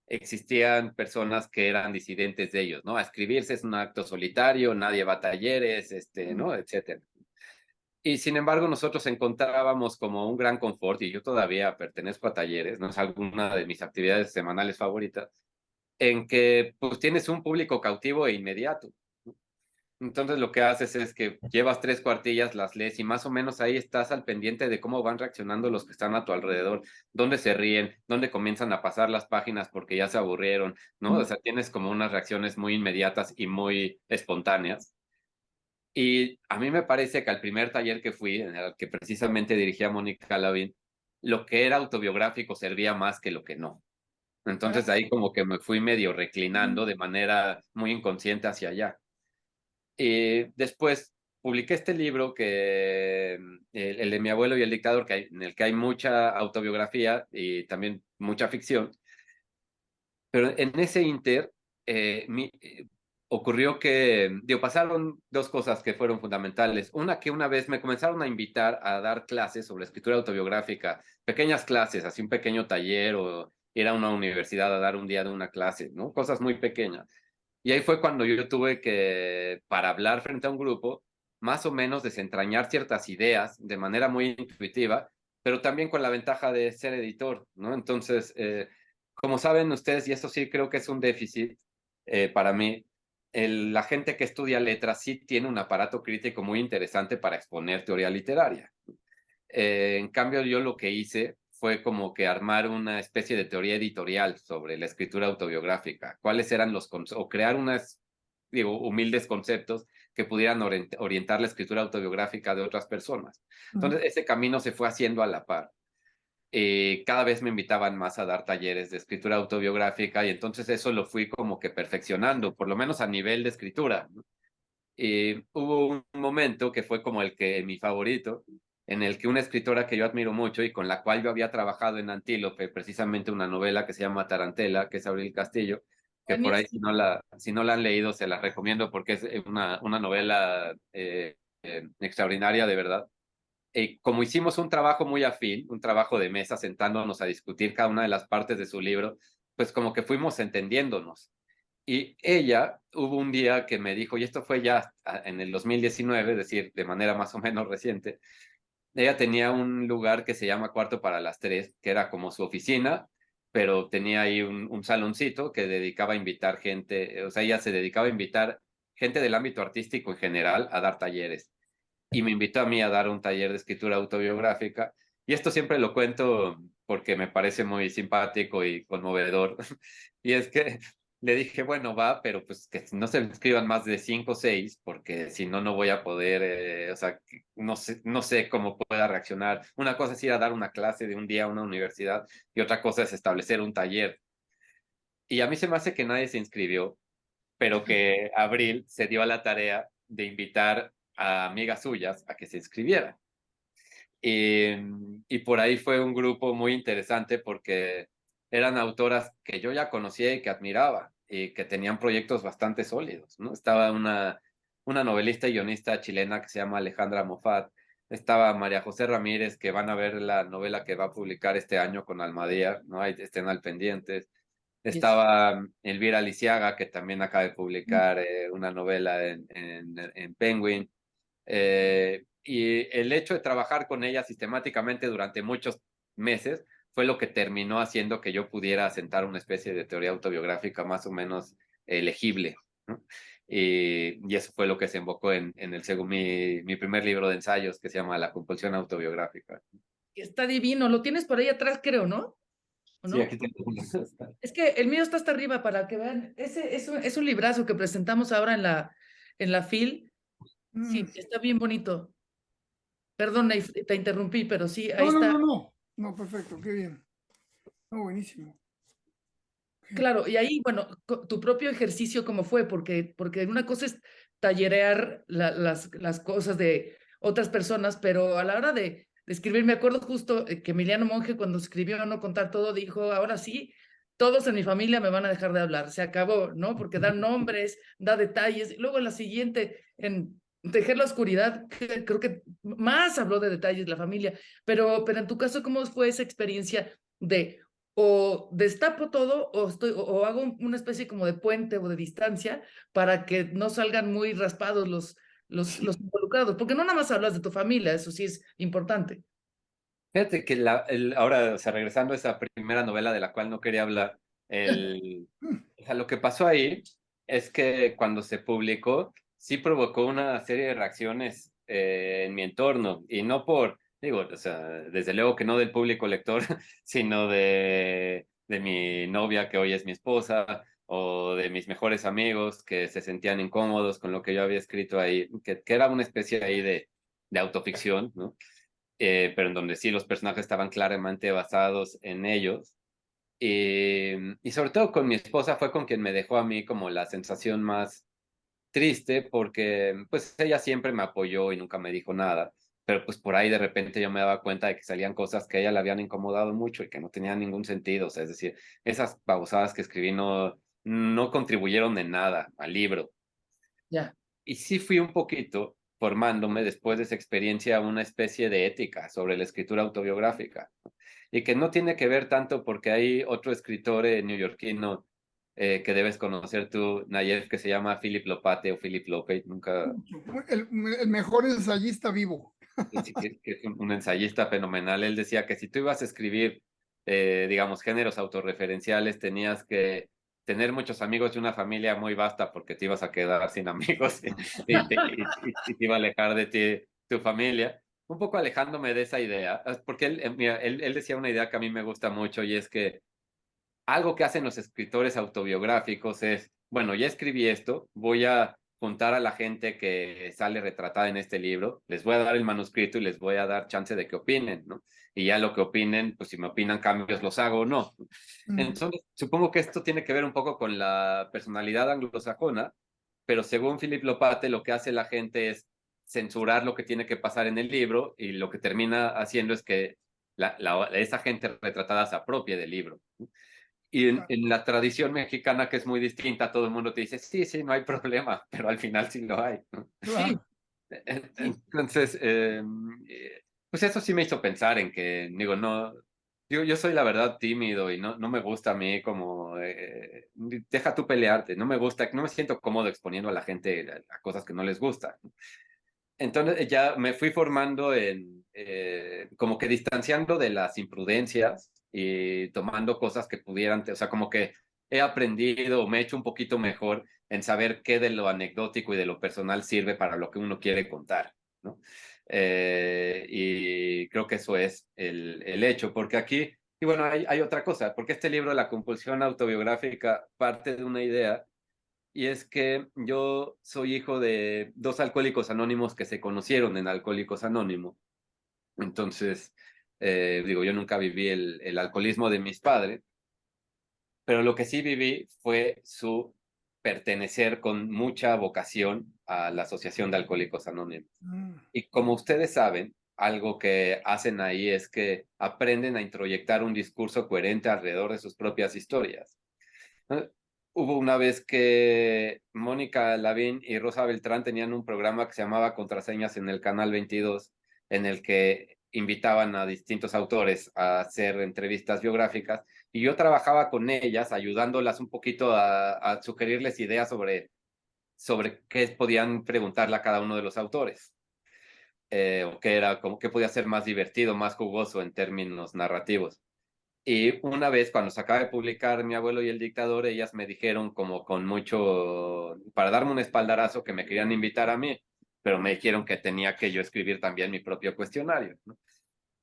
existían personas que eran disidentes de ellos, ¿no? A escribirse es un acto solitario, nadie va a talleres, ¿no? Etcétera. Y sin embargo, nosotros encontrábamos como un gran confort, y yo todavía pertenezco a talleres, no es alguna de mis actividades semanales favoritas, en que pues tienes un público cautivo e inmediato. Entonces lo que haces es que llevas 3 cuartillas, las lees y más o menos ahí estás al pendiente de cómo van reaccionando los que están a tu alrededor, dónde se ríen, dónde comienzan a pasar las páginas porque ya se aburrieron, ¿no? O sea, tienes como unas reacciones muy inmediatas y muy espontáneas. Y a mí me parece que al primer taller que fui, en el que precisamente dirigía Mónica Lavín, lo que era autobiográfico servía más que lo que no. Entonces ahí como que me fui medio reclinando de manera muy inconsciente hacia allá. Y después publiqué este libro que el de mi abuelo y el dictador, en el que hay mucha autobiografía y también mucha ficción. Pero en ese inter ocurrió que, digo, pasaron 2 cosas que fueron fundamentales. Una, que una vez me comenzaron a invitar a dar clases sobre escritura autobiográfica, pequeñas clases, así un pequeño taller o ir a una universidad a dar un día de una clase, ¿no? Cosas muy pequeñas. Y ahí fue cuando yo tuve que, para hablar frente a un grupo, más o menos desentrañar ciertas ideas de manera muy intuitiva, pero también con la ventaja de ser editor, ¿no? Entonces, como saben ustedes, y esto sí creo que es un déficit para mí, la gente que estudia letras sí tiene un aparato crítico muy interesante para exponer teoría literaria. En cambio, yo lo que hice fue como que armar una especie de teoría editorial sobre la escritura autobiográfica, cuáles eran o crear unas, digo, humildes conceptos que pudieran orientar la escritura autobiográfica de otras personas. Entonces, ese camino se fue haciendo a la par. cada vez me invitaban más a dar talleres de escritura autobiográfica y entonces eso lo fui como que perfeccionando, por lo menos a nivel de escritura, ¿no? Y hubo un momento que fue como mi favorito, en el que una escritora que yo admiro mucho y con la cual yo había trabajado en Antílope, precisamente una novela que se llama Tarantela, que es Abril Castillo, que por ahí Buenísimo. si no la han leído se la recomiendo porque es una novela extraordinaria de verdad. Como hicimos un trabajo muy afín, un trabajo de mesa sentándonos a discutir cada una de las partes de su libro, pues como que fuimos entendiéndonos. Y ella hubo un día que me dijo, y esto fue ya en el 2019, es decir, de manera más o menos reciente, ella tenía un lugar que se llama Cuarto para las Tres, que era como su oficina, pero tenía ahí un saloncito que dedicaba a invitar gente, o sea, ella se dedicaba a invitar gente del ámbito artístico en general a dar talleres. Y me invitó a mí a dar un taller de escritura autobiográfica. Y esto siempre lo cuento porque me parece muy simpático y conmovedor. Y es que le dije, bueno, va, pero pues que no se escriban más de 5 o 6, porque si no, no voy a poder, o sea, no sé cómo pueda reaccionar. Una cosa es ir a dar una clase de un día a una universidad y otra cosa es establecer un taller. Y a mí se me hace que nadie se inscribió, pero que Abril se dio a la tarea de invitar a amigas suyas a que se inscribieran. Y, y por ahí fue un grupo muy interesante porque eran autoras que yo ya conocía y que admiraba y que tenían proyectos bastante sólidos, ¿no? Estaba una novelista y guionista chilena que se llama Alejandra Moffat, estaba María José Ramírez, que van a ver la novela que va a publicar este año con Almadía, ¿no? Ahí estén al pendientes. Yes. Estaba Elvira Lisiaga, que también acaba de publicar una novela en Penguin. Y el hecho de trabajar con ella sistemáticamente durante muchos meses fue lo que terminó haciendo que yo pudiera asentar una especie de teoría autobiográfica más o menos legible, ¿no? Y eso fue lo que se invocó en mi primer libro de ensayos que se llama La compulsión autobiográfica. Está divino. Lo tienes por ahí atrás, creo, ¿no? ¿O Sí, no? aquí tengo. Es que el mío está hasta arriba para que vean. Ese es un librazo que presentamos ahora en la FIL. Mm. Sí, está bien bonito. Perdón, te interrumpí, pero sí, ahí No, no, está. no, no. No, perfecto, qué bien. No, buenísimo. Ok. Claro, y ahí, bueno, tu propio ejercicio, ¿cómo fue? Porque una cosa es tallerear las cosas de otras personas, pero a la hora de escribir, me acuerdo justo que Emiliano Monge, cuando escribió No contar todo, dijo, ahora sí, todos en mi familia me van a dejar de hablar, se acabó, ¿no? Porque da nombres, da detalles, y luego en la siguiente, en Tejer la oscuridad, creo que más habló de detalles la familia, pero en tu caso, ¿cómo fue esa experiencia de o destapo todo o hago una especie como de puente o de distancia para que no salgan muy raspados los involucrados? Porque no nada más hablas de tu familia, eso sí es importante. Fíjate que ahora, o sea, regresando a esa primera novela de la cual no quería hablar, o sea, lo que pasó ahí es que cuando se publicó, sí provocó una serie de reacciones en mi entorno, y no digo, o sea, desde luego que no del público lector, sino de mi novia, que hoy es mi esposa, o de mis mejores amigos que se sentían incómodos con lo que yo había escrito ahí, que era una especie ahí de autoficción, ¿no? Pero en donde sí los personajes estaban claramente basados en ellos. Y sobre todo con mi esposa fue con quien me dejó a mí como la sensación más triste, porque pues ella siempre me apoyó y nunca me dijo nada, pero pues por ahí de repente yo me daba cuenta de que salían cosas que a ella le habían incomodado mucho y que no tenían ningún sentido, o sea, es decir, esas babosadas que escribí no contribuyeron en nada al libro. Ya. Y sí fui un poquito formándome después de esa experiencia una especie de ética sobre la escritura autobiográfica, ¿no? Y que no tiene que ver tanto porque hay otro escritor neoyorquino que debes conocer tú, Nayef, que se llama Philip Lopate o Philip Lope, nunca, El mejor ensayista vivo. que es un ensayista fenomenal. Él decía que si tú ibas a escribir, digamos, géneros autorreferenciales, tenías que tener muchos amigos y una familia muy vasta porque te ibas a quedar sin amigos y te iba a alejar de ti tu familia. Un poco alejándome de esa idea, porque mira, él decía una idea que a mí me gusta mucho y es que algo que hacen los escritores autobiográficos es, bueno, ya escribí esto, voy a juntar a la gente que sale retratada en este libro, les voy a dar el manuscrito y les voy a dar chance de que opinen, ¿no? y ya lo que opinen, pues si me opinan cambios los hago o no. Entonces, supongo que esto tiene que ver un poco con la personalidad anglosajona, pero según Philip Lopate, lo que hace la gente es censurar lo que tiene que pasar en el libro y lo que termina haciendo es que esa gente retratada se apropie del libro. Y en la tradición mexicana, que es muy distinta, todo el mundo te dice, sí, sí, no hay problema, pero al final sí lo hay, ¿no? Sí, Entonces, pues eso sí me hizo pensar en que, digo, no, yo soy la verdad tímido y no me gusta a mí como, deja tú pelearte, no me gusta, no me siento cómodo exponiendo a la gente a cosas que no les gustan. Entonces ya me fui formando en, como que distanciando de las imprudencias y tomando cosas que pudieran, o sea, como que he aprendido, me he hecho un poquito mejor en saber qué de lo anecdótico y de lo personal sirve para lo que uno quiere contar, ¿no? Y creo que eso es el hecho, porque aquí, y bueno, hay otra cosa, porque este libro, La compulsión autobiográfica, parte de una idea y es que yo soy hijo de dos alcohólicos anónimos que se conocieron en Alcohólicos Anónimos. Entonces, digo, yo nunca viví el alcoholismo de mis padres, pero lo que sí viví fue su pertenecer con mucha vocación a la Asociación de Alcohólicos Anónimos. Y como ustedes saben, algo que hacen ahí es que aprenden a introyectar un discurso coherente alrededor de sus propias historias. Hubo una vez que Mónica Lavín y Rosa Beltrán tenían un programa que se llamaba Contraseñas en el Canal 22, en el que invitaban a distintos autores a hacer entrevistas biográficas, y yo trabajaba con ellas, ayudándolas un poquito a sugerirles ideas sobre qué podían preguntarle a cada uno de los autores, o qué era, como qué podía ser más divertido, más jugoso en términos narrativos. Y una vez cuando se acaba de publicar Mi abuelo y el dictador, ellas me dijeron como con mucho, para darme un espaldarazo, que me querían invitar a mí, pero me dijeron que tenía que yo escribir también mi propio cuestionario, ¿no?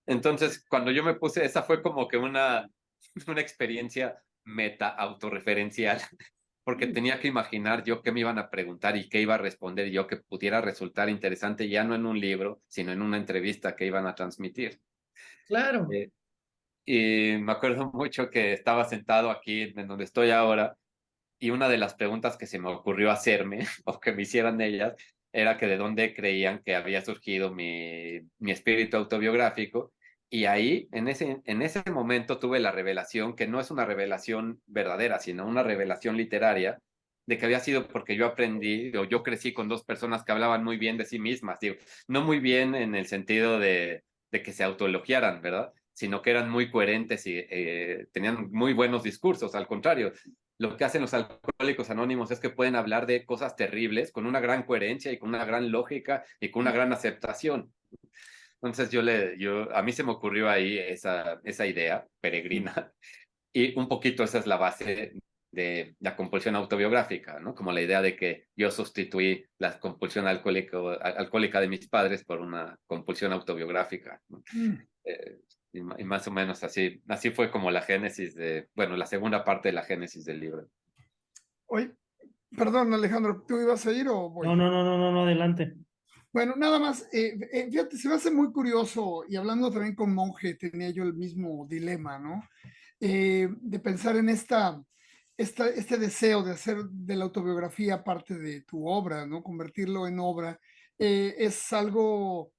Entonces, cuando yo me puse, esa fue como que una experiencia meta autorreferencial, porque tenía que imaginar yo qué me iban a preguntar y qué iba a responder yo que pudiera resultar interesante ya no en un libro, sino en una entrevista que iban a transmitir. claro. Y me acuerdo mucho que estaba sentado aquí en donde estoy ahora y una de las preguntas que se me ocurrió hacerme o que me hicieran ellas era que de dónde creían que había surgido mi espíritu autobiográfico. Y ahí, en ese momento, tuve la revelación, que no es una revelación verdadera, sino una revelación literaria, de que había sido porque yo aprendí, o yo crecí con dos personas que hablaban muy bien de sí mismas, digo, no muy bien en el sentido de que se autoelogiaran, ¿verdad? Sino que eran muy coherentes y tenían muy buenos discursos. Al contrario, lo que hacen los alcohólicos anónimos es que pueden hablar de cosas terribles con una gran coherencia y con una gran lógica y con una gran aceptación. Entonces a mí se me ocurrió ahí esa idea peregrina y un poquito esa es la base de la compulsión autobiográfica, ¿no? Como la idea de que yo sustituí la compulsión alcohólica de mis padres por una compulsión autobiográfica, ¿no? Y más o menos así fue como la génesis bueno, la segunda parte de la génesis del libro. Oye, perdón, Alejandro, ¿tú ibas a ir o voy? No, adelante. Bueno, nada más, fíjate, se me hace muy curioso, y hablando también con Monje, tenía yo el mismo dilema, ¿no? De pensar en este deseo de hacer de la autobiografía parte de tu obra, ¿no? Convertirlo en obra, es algo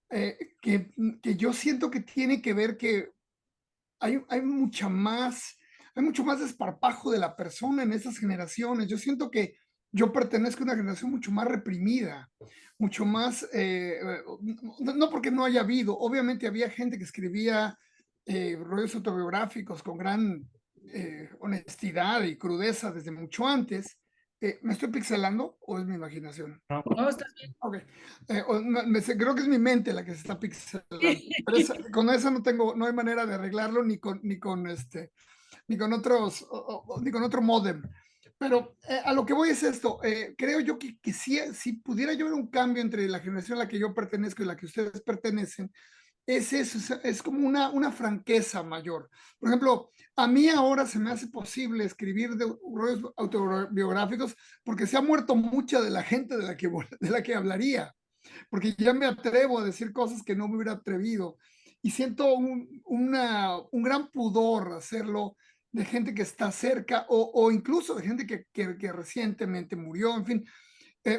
que yo siento que tiene que ver que hay mucho más desparpajo de la persona en estas generaciones. Yo siento que yo pertenezco a una generación mucho más reprimida, mucho más, no porque no haya habido, obviamente había gente que escribía rollos autobiográficos con gran honestidad y crudeza desde mucho antes. ¿Me estoy pixelando o es mi imaginación? No, estás bien. Ok. Creo que es mi mente la que se está pixelando. Pero con eso no hay manera de arreglarlo ni con otro módem. Pero a lo que voy es esto. Creo yo que si pudiera yo ver un cambio entre la generación a la que yo pertenezco y la que ustedes pertenecen, es eso, es como una franqueza mayor. Por ejemplo, a mí ahora se me hace posible escribir rollos autobiográficos porque se ha muerto mucha de la gente de la que hablaría, porque ya me atrevo a decir cosas que no me hubiera atrevido. y siento un gran pudor hacerlo de gente que está cerca o incluso de gente que recientemente murió, en fin.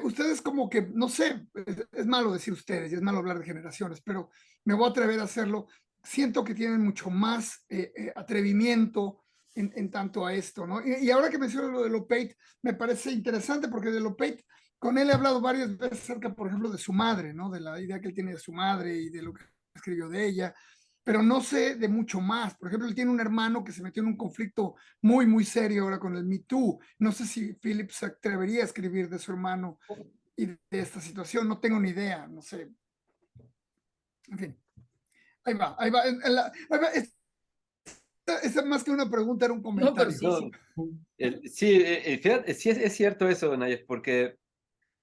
Ustedes como que, no sé, es malo decir ustedes y es malo hablar de generaciones, pero me voy a atrever a hacerlo. Siento que tienen mucho más atrevimiento en tanto a esto, ¿no? Y ahora que mencionas lo de Lopate, me parece interesante porque de Lopate, con él he hablado varias veces acerca, por ejemplo, de su madre, ¿no? De la idea que él tiene de su madre y de lo que escribió de ella, pero no sé de mucho más. Por ejemplo, él tiene un hermano que se metió en un conflicto muy, muy serio ahora con el Me Too. No sé si Philip se atrevería a escribir de su hermano y de esta situación, no tengo ni idea, no sé. En fin, ahí va, ahí va. Ahí va. Esta más que una pregunta era un No, pero comentario. sí, sí. Sí, fíjate, sí es cierto eso, Nayef, porque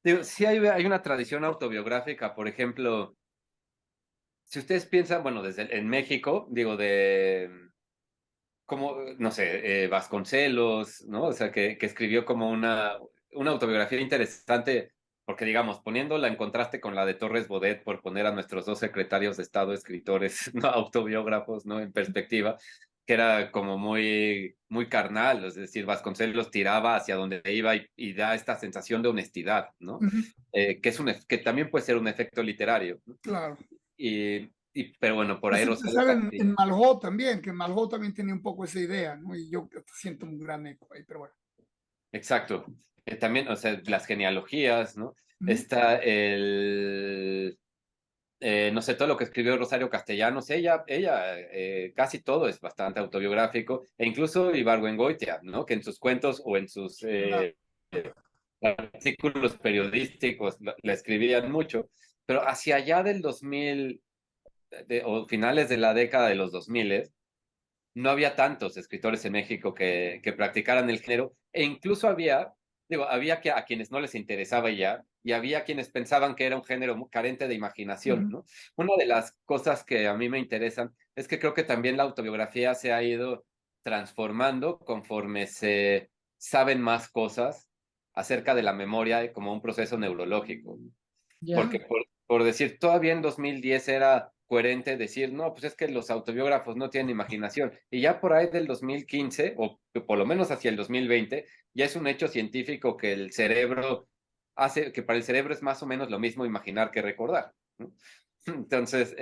digo, sí hay una tradición autobiográfica, por ejemplo, si ustedes piensan, bueno, en México, digo, como, no sé, Vasconcelos, ¿no? O sea, que escribió como una autobiografía interesante, porque digamos, poniéndola en contraste con la de Torres Bodet, por poner a nuestros dos secretarios de Estado escritores, ¿no? Autobiógrafos, ¿no? En perspectiva, que era como muy carnal, es decir, Vasconcelos tiraba hacia donde iba y da esta sensación de honestidad, ¿no? Uh -huh. Que también puede ser un efecto literario, ¿no? Claro. Pero bueno, por ahí Eso Rosario pensar Castillo. en Malraux también, que Malraux también tenía un poco esa idea, ¿no? Y yo siento un gran eco ahí, pero bueno. Exacto. También, o sea, las genealogías, ¿no? Uh -huh. Está no sé, todo lo que escribió Rosario Castellanos, ella casi todo es bastante autobiográfico, e incluso Ibargüengoitia, ¿no? Que en sus cuentos o en sus artículos periodísticos la escribían mucho, pero hacia allá del 2000, o finales de la década de los 2000, no había tantos escritores en México que practicaran el género, e incluso había a quienes no les interesaba ya, y había quienes pensaban que era un género carente de imaginación, ¿no? Una de las cosas que a mí me interesan es que creo que también la autobiografía se ha ido transformando conforme se saben más cosas acerca de la memoria como un proceso neurológico. Porque Ya. por decir, todavía en 2010 era coherente decir, no, pues es que los autobiógrafos no tienen imaginación. Y ya por ahí del 2015, o por lo menos hacia el 2020, ya es un hecho científico que el cerebro que para el cerebro es más o menos lo mismo imaginar que recordar, ¿no? Entonces,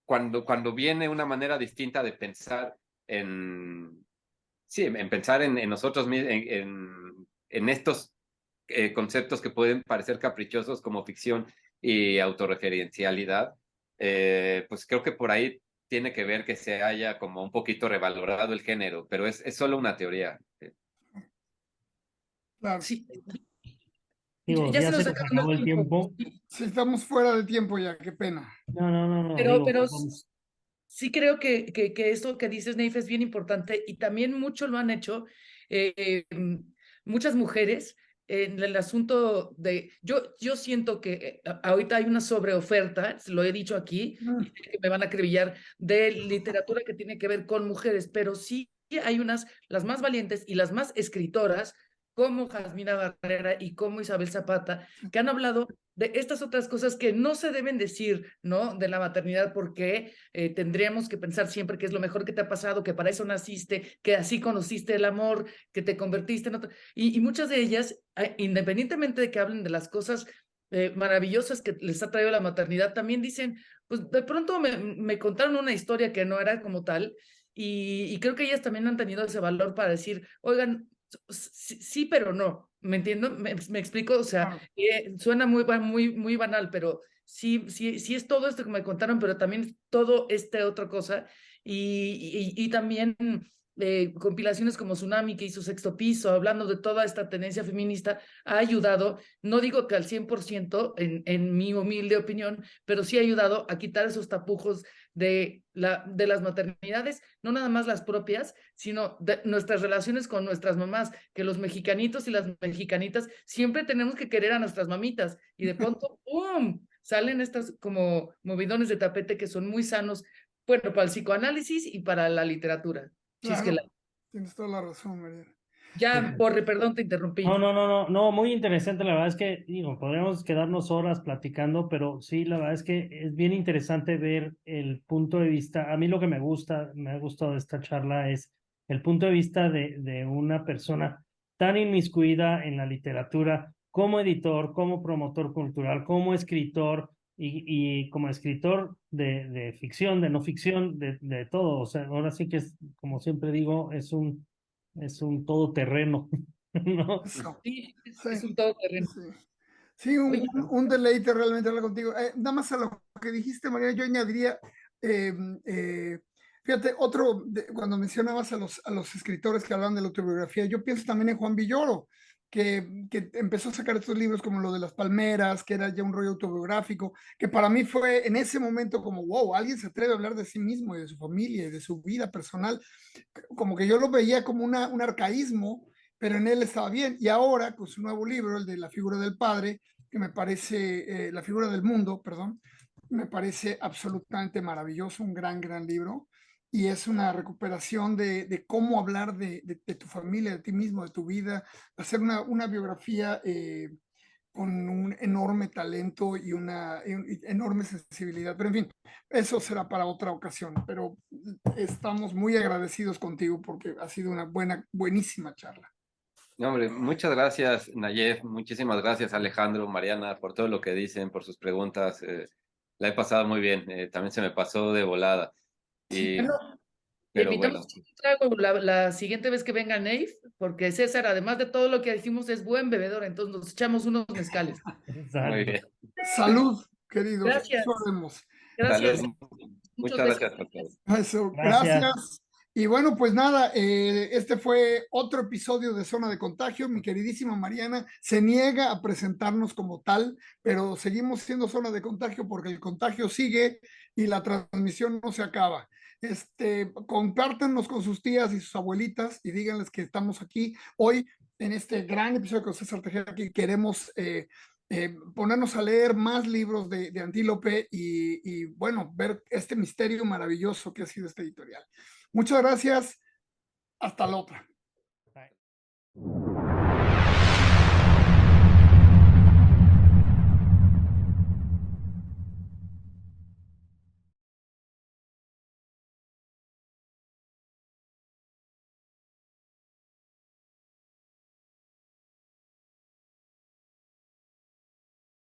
cuando viene una manera distinta de pensar en pensar en nosotros mismos, en estos conceptos que pueden parecer caprichosos como ficción y autorreferencialidad, pues creo que por ahí tiene que ver que se haya como un poquito revalorado el género, pero es solo una teoría. Claro. Sí, Digo, ya se ya nos se está nos acabando acabó el el tiempo. tiempo. Sí, estamos fuera de tiempo ya, qué pena. No, Pero, digo, pero vamos. sí creo que esto que dices, Neif, es bien importante y también mucho lo han hecho muchas mujeres en el asunto de, yo siento que ahorita hay una sobreoferta, lo he dicho aquí, y sé que me van a acribillar, de literatura que tiene que ver con mujeres, pero sí hay unas, las más valientes y las más escritoras, como Jasmina Barrera y como Isabel Zapata, que han hablado de estas otras cosas que no se deben decir, ¿no? De la maternidad, porque tendríamos que pensar siempre que es lo mejor que te ha pasado, que para eso naciste, que así conociste el amor, que te convertiste en otra. Y muchas de ellas, independientemente de que hablen de las cosas maravillosas que les ha traído la maternidad, también dicen, pues de pronto me contaron una historia que no era como tal, y creo que ellas también han tenido ese valor para decir, oigan, sí, sí, pero no, ¿me entiendo? Me explico, o sea, Claro. suena muy banal, pero sí es todo esto que me contaron, pero también es todo otra cosa, y también compilaciones como Tsunami, que hizo Sexto Piso, hablando de toda esta tendencia feminista, ha ayudado, no digo que al 100% en mi humilde opinión, pero sí ha ayudado a quitar esos tapujos de las maternidades, no nada más las propias, sino de nuestras relaciones con nuestras mamás, que los mexicanitos y las mexicanitas siempre tenemos que querer a nuestras mamitas, y de pronto, ¡pum!, salen estas como movidones de tapete que son muy sanos, bueno, para el psicoanálisis y para la literatura. Si es que Claro, tienes toda la razón, María. Ya, Borre, perdón, te interrumpí. No, muy interesante. La verdad es que, digo, podríamos quedarnos horas platicando, pero sí, la verdad es que es bien interesante ver el punto de vista. A mí lo que me ha gustado de esta charla es el punto de vista de una persona tan inmiscuida en la literatura como editor, como promotor cultural, como escritor y como escritor de ficción, de no ficción, de todo. O sea, ahora sí que es, como siempre digo, es un todoterreno. ¿No? Eso, Sí, sí, es un todoterreno. sí. Sí, Oye, un deleite realmente hablar contigo. Nada más a lo que dijiste, María, yo añadiría, eh, eh, fíjate, cuando mencionabas a los escritores que hablan de la autobiografía, yo pienso también en Juan Villoro, que empezó a sacar estos libros como lo de las palmeras, que era ya un rollo autobiográfico, que para mí fue en ese momento como, wow, alguien se atreve a hablar de sí mismo y de su familia y de su vida personal, como que yo lo veía como un arcaísmo, pero en él estaba bien. Y ahora, con su nuevo libro, el de La figura del padre, que me parece, La figura del mundo, perdón, me parece absolutamente maravilloso, un gran libro. Y es una recuperación de cómo hablar de tu familia, de ti mismo, de tu vida, hacer una biografía con un enorme talento y una enorme sensibilidad. Pero en fin, eso será para otra ocasión. Pero estamos muy agradecidos contigo porque ha sido una buenísima charla. No, hombre, muchas gracias, Nayef, muchísimas gracias, Alejandro, Mariana, por todo lo que dicen, por sus preguntas. La he pasado muy bien, también se me pasó de volada. Y, bueno, te pero bueno, invitamos a un trago la siguiente vez que venga Nave, porque César, además de todo lo que dijimos, es buen bebedor, entonces nos echamos unos mezcales. muy Exacto. bien. Salud, queridos. Gracias, Eso haremos. Salud, gracias. Muchos muchas besos. gracias por todo. Eso, Gracias. gracias. Y bueno, pues nada, este fue otro episodio de Zona de Contagio. Mi queridísima Mariana se niega a presentarnos como tal, pero seguimos siendo Zona de Contagio porque el contagio sigue y la transmisión no se acaba. Compártanos con sus tías y sus abuelitas y díganles que estamos aquí hoy en este gran episodio con César Tejeda, que queremos ponernos a leer más libros de Antílope y, bueno, ver este misterio maravilloso que ha sido esta editorial. Muchas gracias. Hasta la otra. Bye.